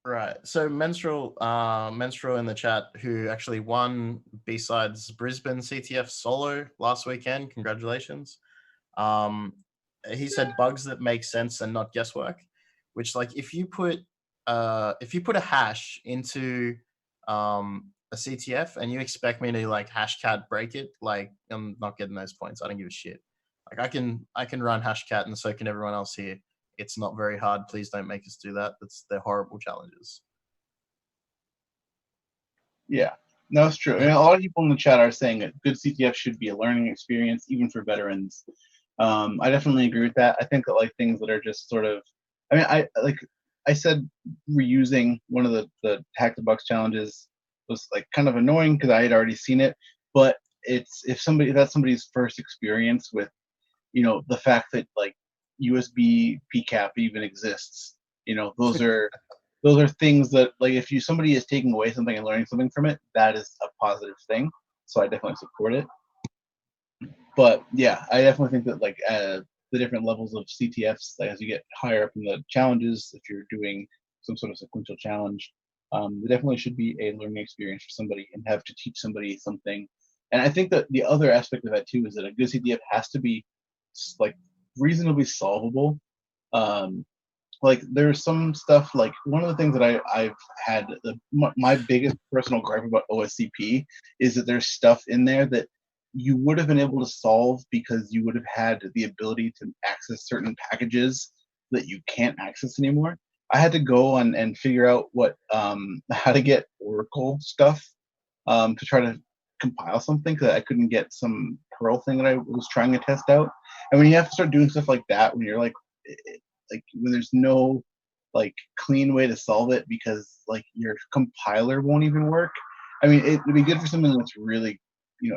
Right. So Menstrual in the chat, who actually won B-Sides Brisbane CTF solo last weekend. Congratulations. He said bugs that make sense and not guesswork, which like if you put a hash into a CTF and you expect me to like hashcat break it, like I'm not getting those points. I don't give a shit. Like I can run hashcat and so can everyone else here. It's not very hard. Please don't make us do that. They're horrible challenges. Yeah. No, it's true. And a lot of people in the chat are saying that good CTF should be a learning experience, even for veterans. I definitely agree with that. I think that like things that are just sort of, I mean, I said reusing one of the Hack the Bucks challenges was like kind of annoying because I had already seen it. But it's if that's somebody's first experience with, the fact that like USB PCAP even exists. Those are things that like if somebody is taking away something and learning something from it, that is a positive thing. So I definitely support it. But yeah, I definitely think that like the different levels of CTFs, like as you get higher up in the challenges, if you're doing some sort of sequential challenge, there definitely should be a learning experience for somebody and have to teach somebody something. And I think that the other aspect of that too is that a good CTF has to be like reasonably solvable. Like there's some stuff like one of the things that I've had my biggest personal gripe about OSCP is that there's stuff in there that you would have been able to solve because you would have had the ability to access certain packages that you can't access anymore. I had to go on and figure out how to get Oracle stuff to try to compile something because I couldn't get some Perl thing that I was trying to test out. And when you have to start doing stuff like that, when you're like when there's no like clean way to solve it because like your compiler won't even work. I mean, it would be good for something that's really,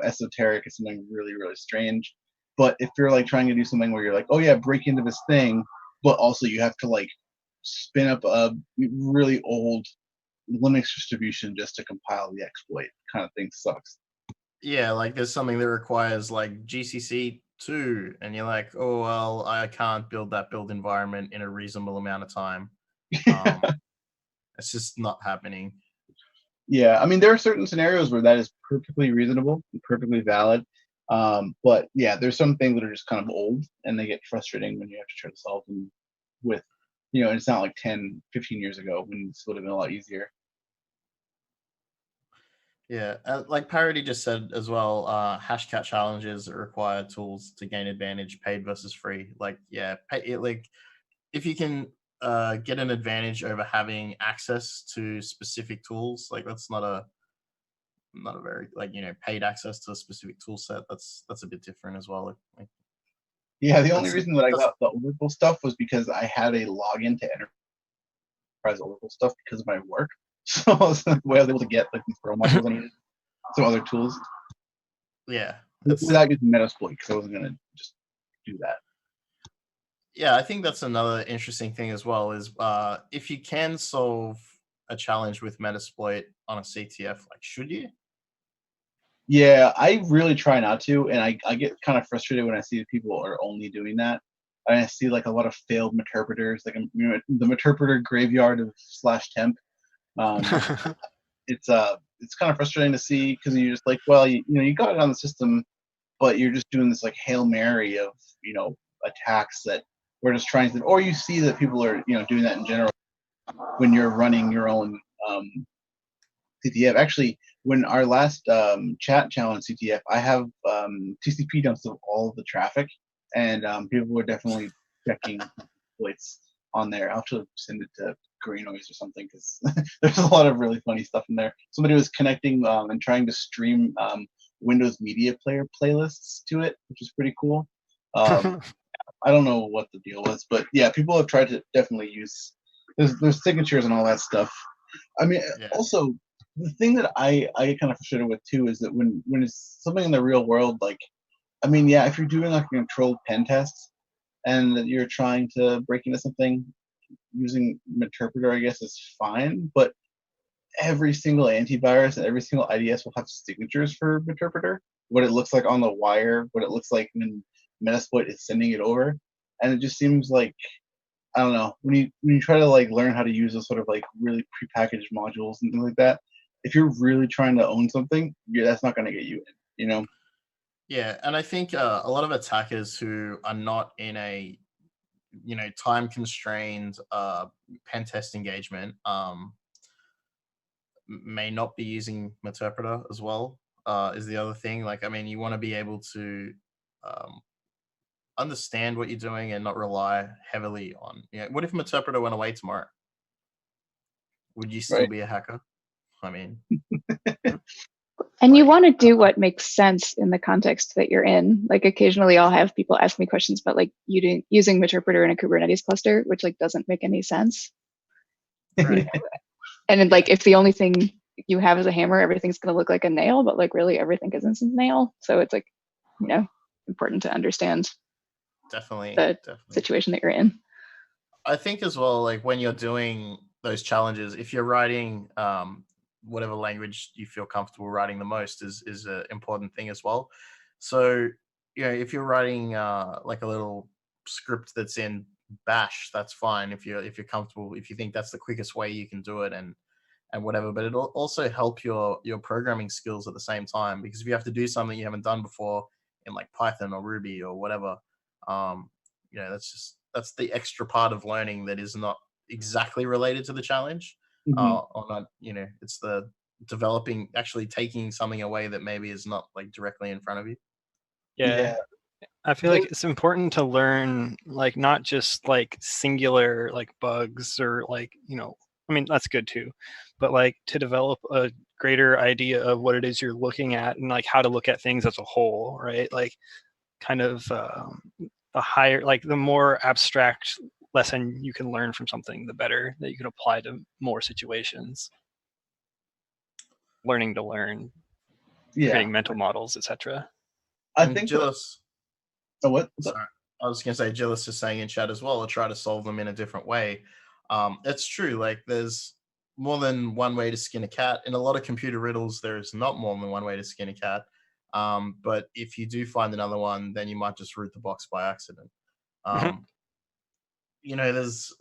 esoteric or something really, really strange. But if you're like trying to do something where you're like, oh yeah, break into this thing, but also you have to like spin up a really old Linux distribution just to compile the exploit, kind of thing sucks. Yeah, like there's something that requires like GCC 2, and you're like, oh well, I can't build that build environment in a reasonable amount of time. It's just not happening. Yeah, I mean there are certain scenarios where that is perfectly reasonable and perfectly valid. But yeah, there's some things that are just kind of old and they get frustrating when you have to try to solve them with, and it's not like 10, 15 years ago when this would have been a lot easier. Yeah, like Parody just said as well, hashcat challenges require tools to gain advantage, paid versus free. Like, yeah, like if you can get an advantage over having access to specific tools, like that's not a very like paid access to a specific tool set. That's a bit different as well. Like, yeah, the only reason that I got the Oracle stuff was because I had a login to Enterprise Oracle stuff because of my work. So I was able to get like these Perl modules I needed, some other tools. Yeah, without using Metasploit because I wasn't gonna just do that. Yeah, I think that's another interesting thing as well. Is if you can solve a challenge with Metasploit on a CTF, like should you? Yeah, I really try not to, and I get kind of frustrated when I see people are only doing that. And I see like a lot of failed Meterpreters, like the Meterpreter graveyard of /temp. It's kind of frustrating to see because you're just like, well, you got it on the system, but you're just doing this like Hail Mary of attacks that we're just trying to, or you see that people are doing that in general when you're running your own CTF. Actually, when our last chat challenge CTF, I have TCP dumps of all of the traffic, and people were definitely checking exploits on there. I'll have to send it to Grey Noise or something because there's a lot of really funny stuff in there. Somebody was connecting and trying to stream Windows Media Player playlists to it, which is pretty cool. I don't know what the deal was, but yeah, people have tried to definitely use. There's signatures and all that stuff. I mean, also the thing that I get kind of frustrated with too is that when it's something in the real world, like, I mean, yeah, if you're doing like a controlled pen test and you're trying to break into something using Meterpreter, I guess is fine, but every single antivirus and every single IDS will have signatures for Meterpreter, what it looks like on the wire, what it looks like when Metasploit is sending it over, and it just seems like, I don't know, when you try to like learn how to use those sort of like really prepackaged modules and things like that, if you're really trying to own something, that's not going to get you in, Yeah, and I think a lot of attackers who are not in a time constrained pen test engagement may not be using Meterpreter as well. Is the other thing. Like, I mean, you want to be able to understand what you're doing and not rely heavily on. What if Meterpreter went away tomorrow? Would you still be a hacker? I mean, And you want to do what makes sense in the context that you're in. Like occasionally I'll have people ask me questions about like using Meterpreter in a Kubernetes cluster, which like doesn't make any sense. Right. And then, like if the only thing you have is a hammer, everything's going to look like a nail, but like really everything isn't a nail. So it's like, important to understand Definitely. the situation that you're in. I think as well, like when you're doing those challenges, if you're writing whatever language you feel comfortable writing the most is an important thing as well. So, if you're writing like a little script that's in Bash, that's fine. If you're comfortable, if you think that's the quickest way you can do it and whatever, but it'll also help your programming skills at the same time, because if you have to do something you haven't done before in like Python or Ruby or whatever, that's the extra part of learning that is not exactly related to the challenge. Or not, it's the developing, actually taking something away that maybe is not like directly in front of you. Yeah. I feel like it's important to learn like not just like singular like bugs or like, I mean, that's good too, but like to develop a greater idea of what it is you're looking at and like how to look at things as a whole, right? Like kind of the higher, like the more abstract lesson you can learn from something, the better that you can apply to more situations. Learning to learn, creating mental models, etc. I think Gillis. What? Sorry, I was going to say, Gillis is saying in chat as well, or try to solve them in a different way. It's true. Like there's more than one way to skin a cat. In a lot of computer riddles, there's not more than one way to skin a cat. But if you do find another one, then you might just root the box by accident. There's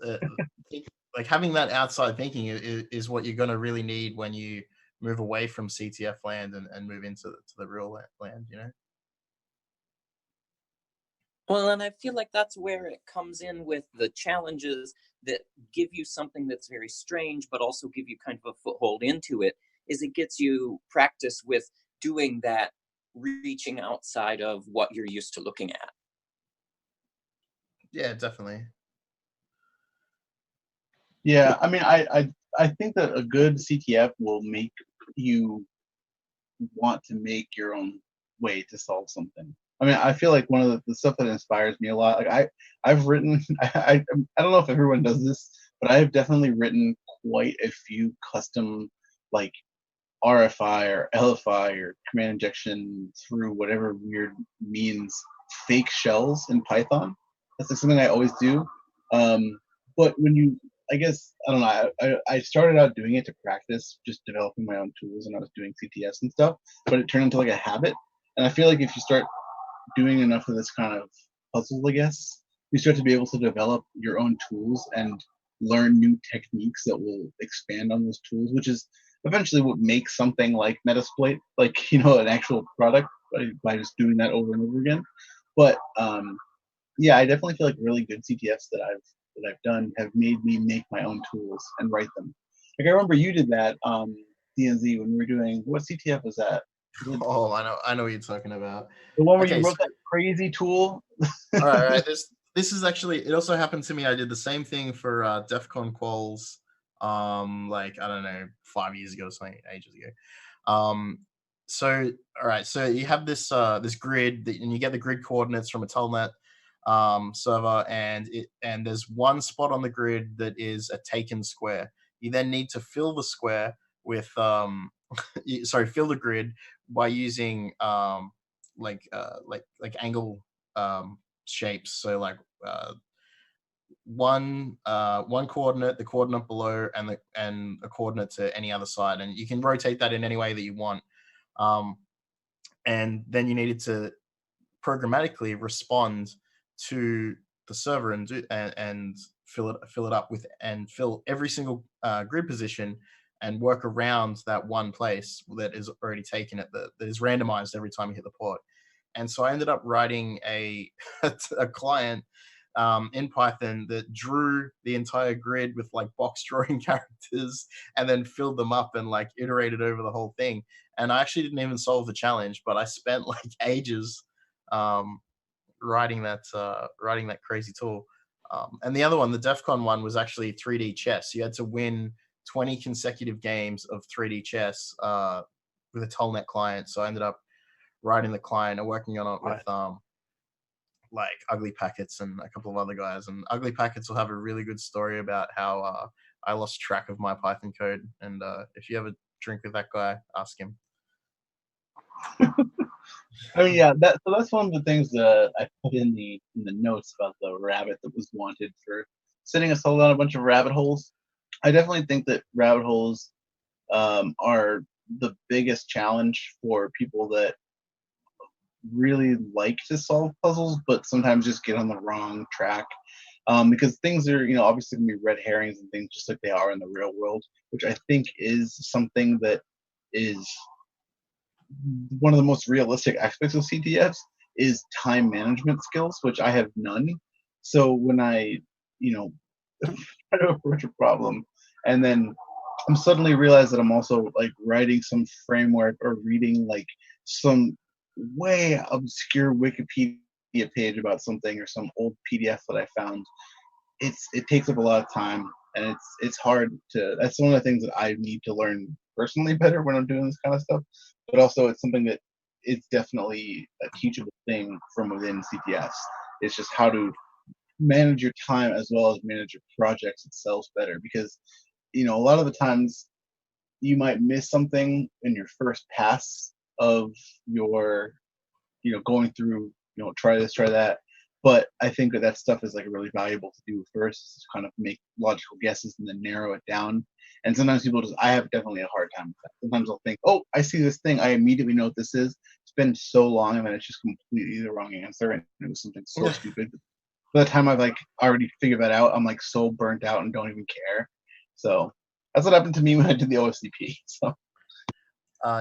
like having that outside thinking is what you're going to really need when you move away from CTF land and move into the real land, Well, and I feel like that's where it comes in with the challenges that give you something that's very strange, but also give you kind of a foothold into it, is it gets you practice with doing that, reaching outside of what you're used to looking at. Yeah, definitely. Yeah, I mean, I think that a good CTF will make you want to make your own way to solve something. I mean, I feel like one of the stuff that inspires me a lot, like I've written, I don't know if everyone does this, but I've definitely written quite a few custom like RFI or LFI or command injection through whatever weird means fake shells in Python. That's like something I always do. But when I don't know, I started out doing it to practice, just developing my own tools, and I was doing CTS and stuff, but it turned into like a habit. And I feel like if you start doing enough of this kind of puzzle, I guess, you start to be able to develop your own tools and learn new techniques that will expand on those tools, which is eventually what makes something like Metasploit, like, an actual product by just doing that over and over again. But yeah, I definitely feel like really good CTFs that I've done have made me make my own tools and write them. Like I remember you did that, DNZ, when we were doing, what CTF was that? Oh, I know what you're talking about. The one where you wrote that crazy tool. All right. This is actually, it also happened to me. I did the same thing for DEF CON quals, like I don't know, 5 years ago, something, ages ago. So all right, so you have this this grid, and you get the grid coordinates from a telnet server, and there's one spot on the grid that is a taken square. You then need to fill the square with fill the grid by using like angle shapes. So like one coordinate, the coordinate below, and a coordinate to any other side, and you can rotate that in any way that you want. And then you needed to programmatically respond to the server and fill it up with, and fill every single grid position and work around that one place that is already taken that is randomized every time you hit the port. And so I ended up writing a client in Python that drew the entire grid with like box drawing characters and then filled them up and like iterated over the whole thing. And I actually didn't even solve the challenge, but I spent like ages writing that crazy tool. And the other one, the DEF CON one, was actually 3D chess. You had to win 20 consecutive games of 3D chess with a Telnet client, so I ended up writing the client and working on it with like Ugly Packets and a couple of other guys. And Ugly Packets will have a really good story about how I lost track of my Python code. And if you ever drink with that guy, ask him. I mean, yeah, that's one of the things that I put in the notes about the rabbit that was wanted for sitting us all down a bunch of rabbit holes. I definitely think that rabbit holes are the biggest challenge for people that really like to solve puzzles, but sometimes just get on the wrong track. Because things are, obviously going to be red herrings and things just like they are in the real world, which I think is something that is one of the most realistic aspects of CTFs is time management skills, which I have none. So when I, try to approach a problem and then I'm suddenly realize that I'm also like writing some framework or reading like some way obscure Wikipedia page about something or some old PDF that I found, it takes up a lot of time and it's hard to. That's one of the things that I need to learn personally better when I'm doing this kind of stuff. But also, it's something that it's definitely a teachable thing from within CTS. It's just how to manage your time as well as manage your projects itself better, because a lot of the times you might miss something in your first pass of your going through try this, try that. But I think that stuff is like really valuable to do first, to kind of make logical guesses and then narrow it down. And sometimes people I have definitely a hard time with that. Sometimes I'll think, oh, I see this thing, I immediately know what this is. It's been so long and then it's just completely the wrong answer and it was something so stupid. By the time I've like already figured that out, I'm like so burnt out and don't even care. So that's what happened to me when I did the OSCP. So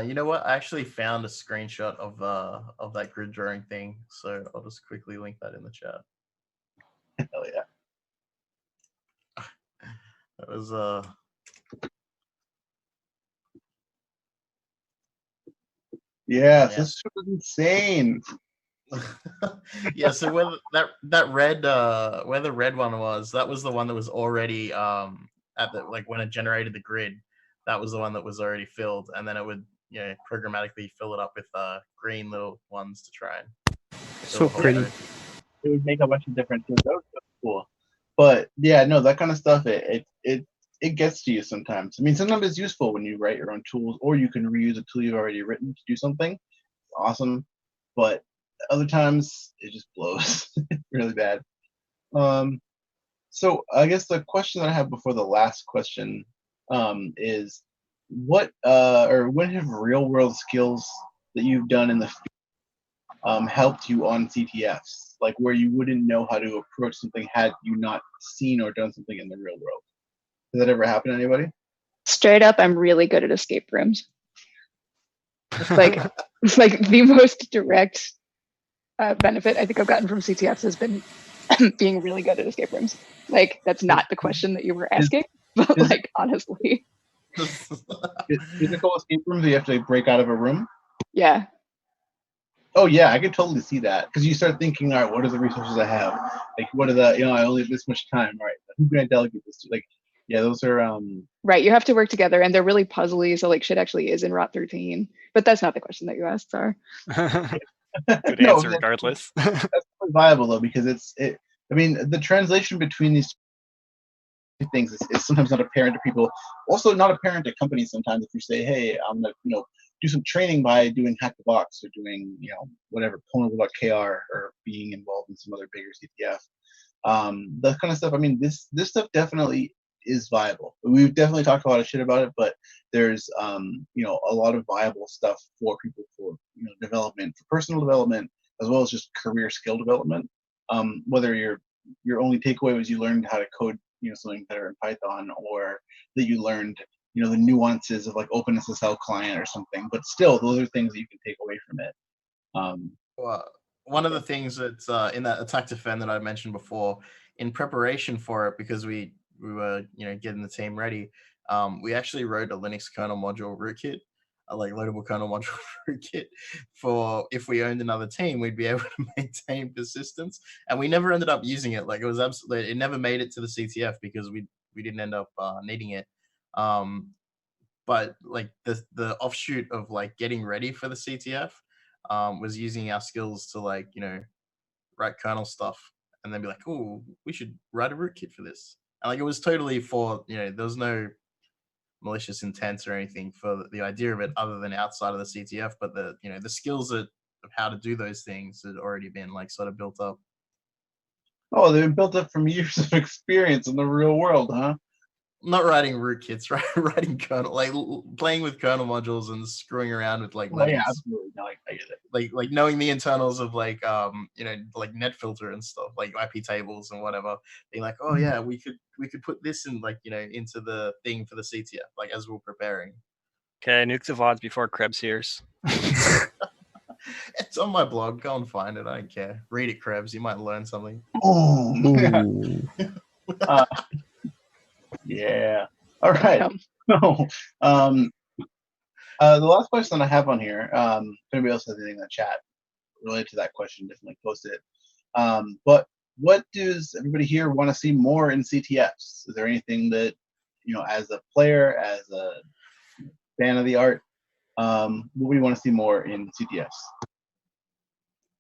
you know what? I actually found a screenshot of that grid drawing thing, so I'll just quickly link that in the chat. Hell yeah. That was yeah. This was insane. Yeah, so where that red where the red one was, that was the one that was already at the like when it generated the grid, that was the one that was already filled, and then it would programmatically fill it up with green little ones to try and so pretty. It would make a bunch of different things. That was so cool. But yeah, no, that kind of stuff it gets to you sometimes. I mean, sometimes it's useful when you write your own tools or you can reuse a tool you've already written to do something. It's awesome. But other times it just blows really bad. So I guess the question that I have before the last question is what or when have real world skills that you've done in the field helped you on CTFs, like where you wouldn't know how to approach something had you not seen or done something in the real world? Has that ever happened to anybody? Straight up, I'm really good at escape rooms. It's like the most direct benefit I think I've gotten from CTFs has been being really good at escape rooms. Like, that's not the question that you were asking, but like, honestly. Physical escape rooms, you have to break out of a room? Yeah. Oh yeah, I could totally see that, because you start thinking, all right, what are the resources I have? Like, what are the, I only have this much time. All right, who can I delegate this to? Like, yeah, those are right. You have to work together, and they're really puzzly. So like, shit actually is in Rot 13, but that's not the question that you asked. Sorry. Good answer, regardless. That's viable though, because I mean, the translation between these things is sometimes not apparent to people. Also, not apparent to companies sometimes. If you say, "Hey, I'm gonna, do some training by doing Hack the Box or doing, whatever, Pwnable.kr or being involved in some other bigger CTF," that kind of stuff. I mean, this stuff definitely is viable. We've definitely talked a lot of shit about it, but there's, a lot of viable stuff for people for, development, for personal development, as well as just career skill development. Whether your only takeaway was you learned how to code, something better in Python, or that you learned, the nuances of like OpenSSL client or something, but still, those are things that you can take away from it. Well, one of the things that's in that attack defend that I mentioned before, in preparation for it, because we were getting the team ready, we actually wrote a Linux kernel module rootkit, like loadable kernel module rootkit, for if we owned another team, we'd be able to maintain persistence, and we never ended up using it. Like, it was absolutely, it never made it to the CTF because we didn't end up needing it. but like the offshoot of like getting ready for the CTF was using our skills to like write kernel stuff and then be like, oh, we should write a rootkit for this. And like it was totally for there was no malicious intent or anything for the idea of it other than outside of the CTF, but the skills of how to do those things had already been like sort of built up. Oh, they've been built up from years of experience in the real world, huh? Not writing rootkits, right? Writing kernel, like playing with kernel modules and screwing around with like Linux. Yeah, absolutely. No, I get it. Like knowing the internals of like like net filter and stuff, like IP tables and whatever. Being like, oh yeah, we could put this in like into the thing for the CTF, like as we're preparing. Okay, nukes of odds before Krebs hears. It's on my blog. Go and find it. I don't care. Read it, Krebs. You might learn something. Oh, yeah. All right. So, the last question I have on here, if anybody else has anything in the chat related to that question, definitely post it. But what does everybody here want to see more in CTFs? Is there anything that, as a player, as a fan of the art, what do you want to see more in CTFs?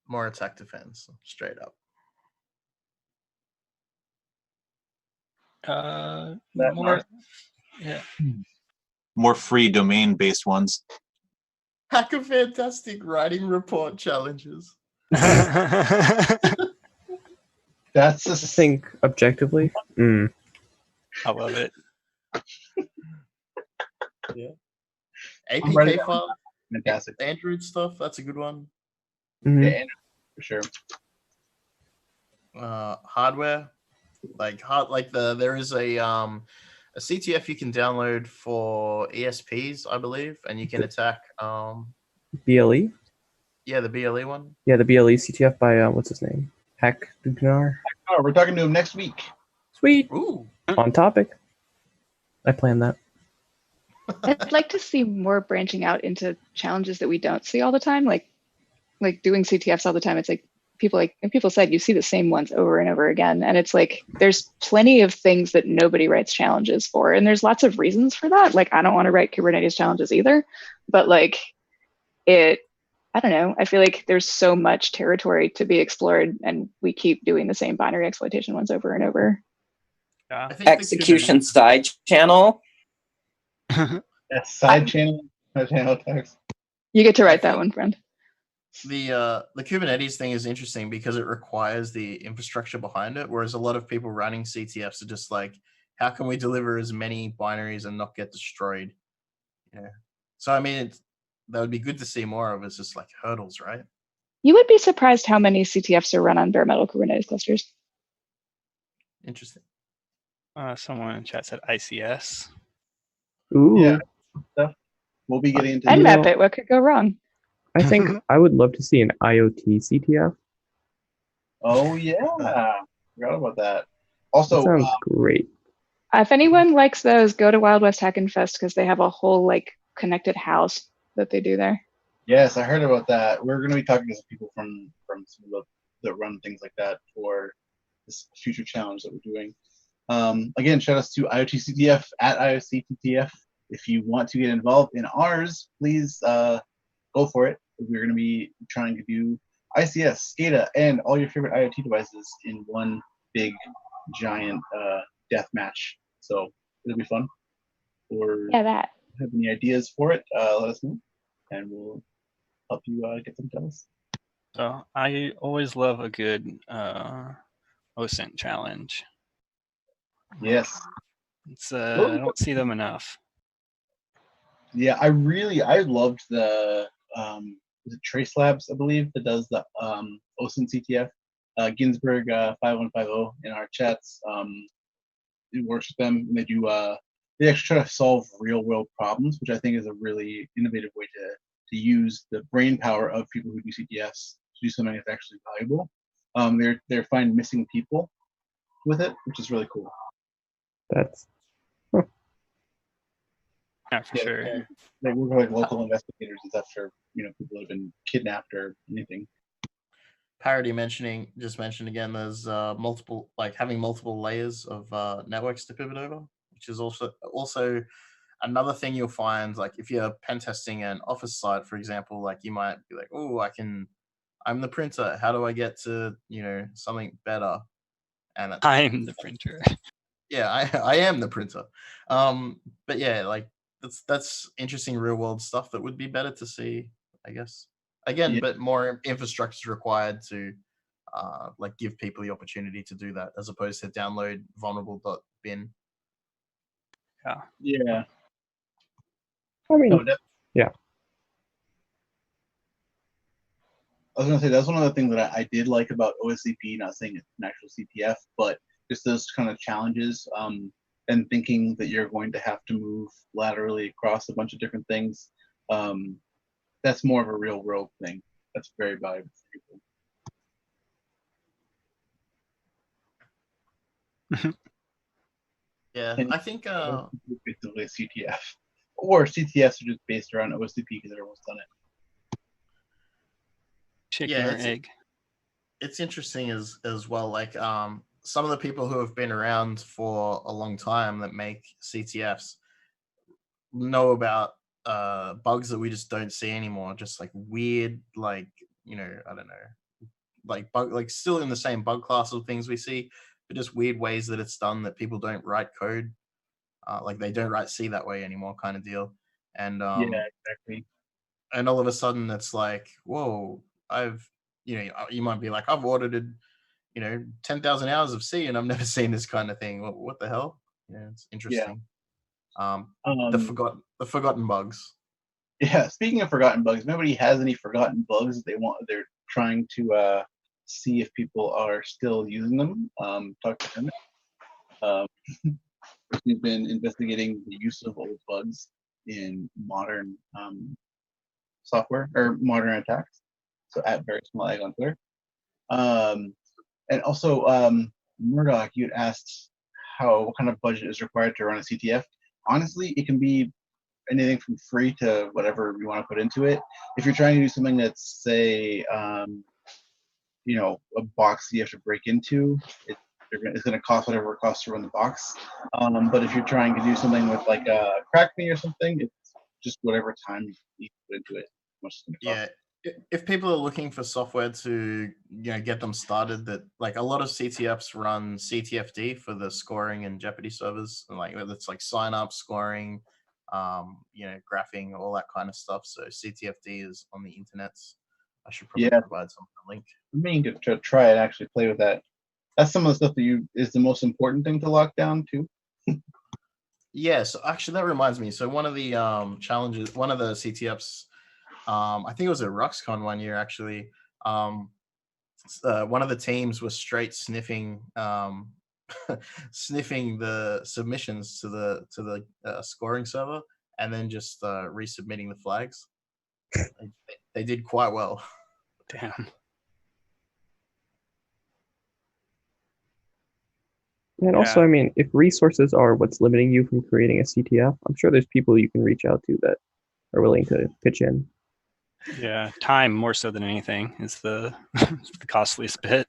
More attack defense, straight up. More free domain-based ones. Hacker Fantastic writing report challenges. That's I think objectively. I love it. Yeah. APK file. Fantastic. Android stuff. That's a good one. Mm-hmm. Yeah, Android, for sure. Hardware, there is a CTF you can download for ESPs, I believe, and you can attack BLE. Yeah, the BLE one. Yeah, the BLE CTF by what's his name? Hack Dugnar. Oh, we're talking to him next week. Sweet. Ooh. On topic. I planned that. I'd like to see more branching out into challenges that we don't see all the time, like doing CTFs all the time. It's like people said you see the same ones over and over again, and it's like there's plenty of things that nobody writes challenges for, and there's lots of reasons for that. Like I don't want to write Kubernetes challenges either, but like I don't know. I feel like there's so much territory to be explored, and we keep doing the same binary exploitation ones over and over. Yeah. Execution side channel. Side channel text. You get to write that one, friend. The Kubernetes thing is interesting because it requires the infrastructure behind it, whereas a lot of people running CTFs are just like, how can we deliver as many binaries and not get destroyed? Yeah. So I mean, that would be good to see more of. It's just like hurdles, right? You would be surprised how many CTFs are run on bare metal Kubernetes clusters. Interesting. Someone in chat said ICS. Ooh. Yeah. We'll be getting into Nmap it. What could go wrong? I think I would love to see an IoT CTF. Oh yeah, forgot about that. Also, that sounds great. If anyone likes those, go to Wild West Hackin' Fest because they have a whole like connected house that they do there. Yes, I heard about that. We're going to be talking to some people from some of that run things like that for this future challenge that we're doing. Again, shout outs to IoT-CTF at IoT-CTF. If you want to get involved in ours, please go for it. We're going to be trying to do ICS, SCADA, and all your favorite IoT devices in one big, giant death match. So it'll be fun. Or that. have any ideas for it, let us know, and we'll help you get them to us. So I always love a good OSINT challenge. Yes. It's I don't see them enough. Yeah, I loved the was it Trace Labs, I believe, that does the OSINT CTF. Ginsberg 5150 in our chats. It works with them, and they do they actually try to solve real world problems, which I think is a really innovative way to use the brain power of people who do CTFs to do something that's actually valuable. They're finding missing people with it, which is really cool. That's yeah, for sure. They work with like local investigators and stuff for people that have been kidnapped or anything. Parody just mentioned again, there's having multiple layers of networks to pivot over, which is also Another thing you'll find, like if you're pen testing an office site, for example, like you might be like, oh, I'm the printer. How do I get to, something better? And I'm the printer. Yeah, I am the printer. But yeah, like that's interesting real world stuff that would be better to see, I guess. Again, Yeah. but more infrastructure is required to like give people the opportunity to do that, as opposed to download vulnerable.bin. Yeah. I mean, No, yeah. I was gonna say that's one of the things that I did like about OSCP. Not saying it's an actual CTF, but just those kind of challenges. And thinking that you're going to have to move laterally across a bunch of different things. That's more of a real world thing. That's very valuable for people. Yeah, And I think basically CTF or CTFs are just based around OSCP because everyone's done it. Chicken or egg. It's interesting as well. Like some of the people who have been around for a long time that make CTFs know about bugs that we just don't see anymore. Just like weird, like I don't know, like bug, like still in the same bug class of things we see, but just weird ways that it's done that people don't write code. Like they don't write C that way anymore, kind of deal. And Yeah, exactly. And all of a sudden it's like, whoa, you might be like, I've audited 10,000 hours of C and I've never seen this kind of thing. What the hell? Yeah, it's interesting. The forgotten bugs. Yeah, speaking of forgotten bugs, if nobody has any forgotten bugs they're trying to see if people are still using them. Talk to them. We've been investigating the use of old bugs in modern software or modern attacks. So at very small egg on Twitter. And also, Murdoch, you'd asked what kind of budget is required to run a CTF. Honestly, it can be anything from free to whatever you want to put into it. If you're trying to do something that's, say, a box you have to break into, it's going to cost whatever it costs to run the box. But if you're trying to do something with like a crack me or something, it's just whatever time you need to put into it. Yeah. If people are looking for software to get them started, that like a lot of CTFs run CTFD for the scoring and Jeopardy servers, and like it's like sign up, scoring, graphing, all that kind of stuff. So CTFD is on the internet. I should probably provide some link. I mean, to try and actually play with that. That's some of the stuff that is the most important thing to lock down too. Yeah, so actually that reminds me. So one of the challenges, one of the CTFs, I think it was at RuxCon one year actually. One of the teams was straight sniffing sniffing the submissions to the scoring server and then just resubmitting the flags. They did quite well. Damn. And also, I mean, if resources are what's limiting you from creating a CTF, I'm sure there's people you can reach out to that are willing to pitch in. Yeah, time more so than anything is the the costliest bit.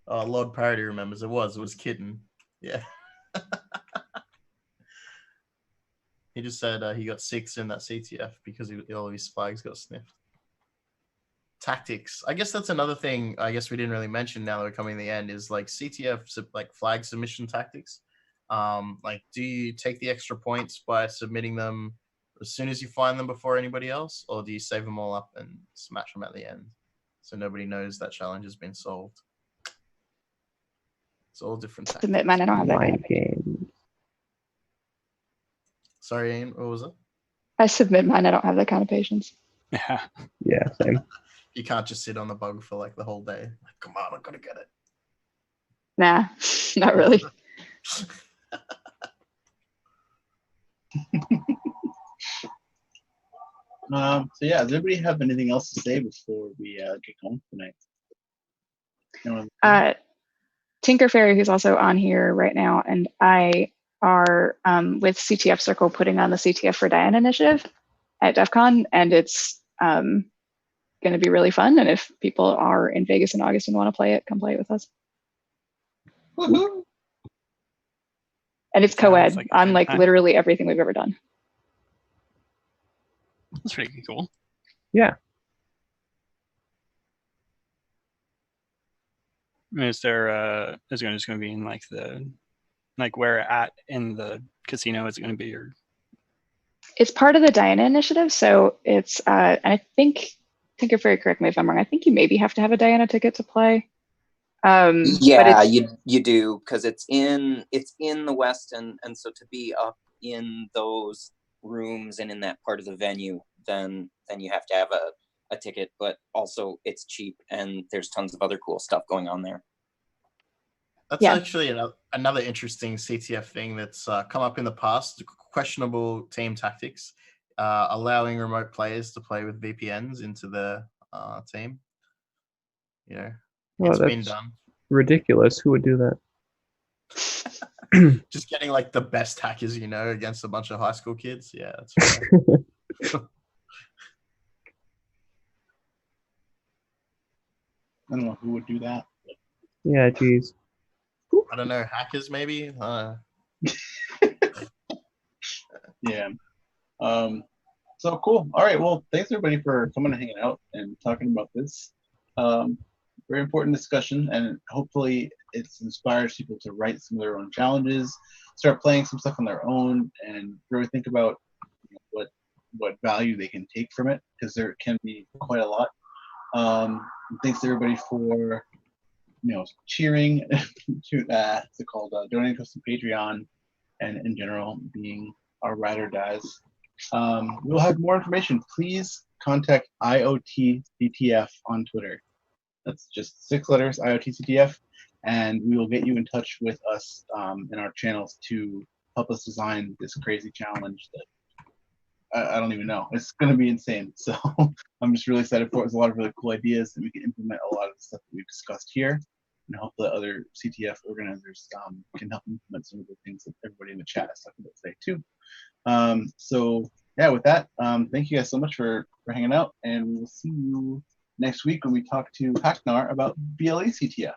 Lord Parody remembers it was Kitten. Yeah. He just said he got 6 in that CTF because all of his flags got sniffed. Tactics. I guess that's another thing I guess we didn't really mention now that we're coming to the end is like CTF, like flag submission tactics. Like, do you take the extra points by submitting them as soon as you find them before anybody else, or do you save them all up and smash them at the end so nobody knows that challenge has been solved? It's all different tactics. Submit mine. I don't have that kind of game. Sorry, Ian, what was it? I submit mine. I don't have that kind of patience. Yeah. Yeah, same. You can't just sit on the bug for like the whole day. Like, come on, I'm gonna get it. Nah, not really. So yeah, does everybody have anything else to say before we get going tonight? Tinker Fairy, who's also on here right now, and I are with CTF Circle putting on the CTF for Diane initiative at DEF CON, and it's going to be really fun. And if people are in Vegas in August and want to play it, come play it with us. Woohoo! And it's co-ed like on like time. literally everything we've ever done. That's pretty cool. Yeah. I mean, is there is it just going to be in like the where at in the casino is it going to be, or It's part of the Diana initiative, so it's and I think Tinkerfairy, correct me if I'm wrong, I think you maybe have to have a Diana ticket to play. But Yeah, it's, you do, because it's in the West, and so to be up in those rooms and in that part of the venue, then you have to have a ticket. But also it's cheap, and there's tons of other cool stuff going on there. That's Yeah. actually another interesting CTF thing that's come up in the past. Questionable team tactics, allowing remote players to play with VPNs into the team. You know, Well, it's been that's done. ridiculous. Who would do that? Just getting like the best hackers you know against a bunch of high school kids. Yeah, that's fair. I don't know who would do that. Yeah, geez. I don't know, hackers maybe. Yeah. So cool. All right. Well, thanks everybody for coming and hanging out and talking about this. Very important discussion, and hopefully it inspires people to write some of their own challenges, start playing some stuff on their own, and really think about what value they can take from it, because there can be quite a lot. Thanks to everybody for cheering to what's it called, donating to us on Patreon, and in general being our ride or dies. We'll have more information. Please contact IoTCTF on Twitter. That's just 6 letters, IoTCTF, and we will get you in touch with us in our channels to help us design this crazy challenge that I don't even know. It's going to be insane. So I'm just really excited for it. There's a lot of really cool ideas, and we can implement a lot of the stuff that we've discussed here, and hope that other CTF organizers can help implement some of the things that everybody in the chat is talking about today too. So yeah, with that, thank you guys so much for hanging out, and we will see you next week when we talk to Hacknar about BLE CTF.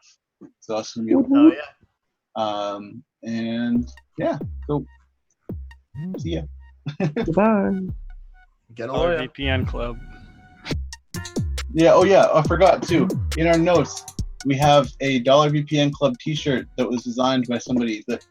So that's gonna be Oh yeah. And yeah, so see ya. Goodbye. Get a our lawyer. VPN club? Yeah, oh yeah, I forgot too. In our notes, we have a $1 VPN Club t-shirt that was designed by somebody that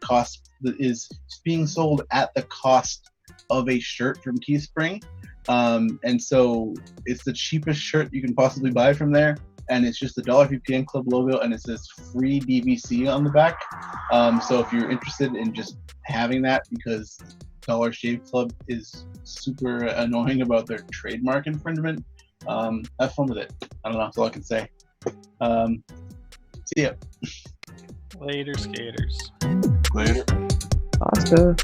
is being sold at the cost of a shirt from Teespring. And so it's the cheapest shirt you can possibly buy from there, and it's just the $1 VPN Club logo, and it says free DVC on the back. So if you're interested in just having that, because Dollar Shave Club is super annoying about their trademark infringement, have fun with it. I don't know, that's all I can say. See ya. Later, skaters. Later. Pasta.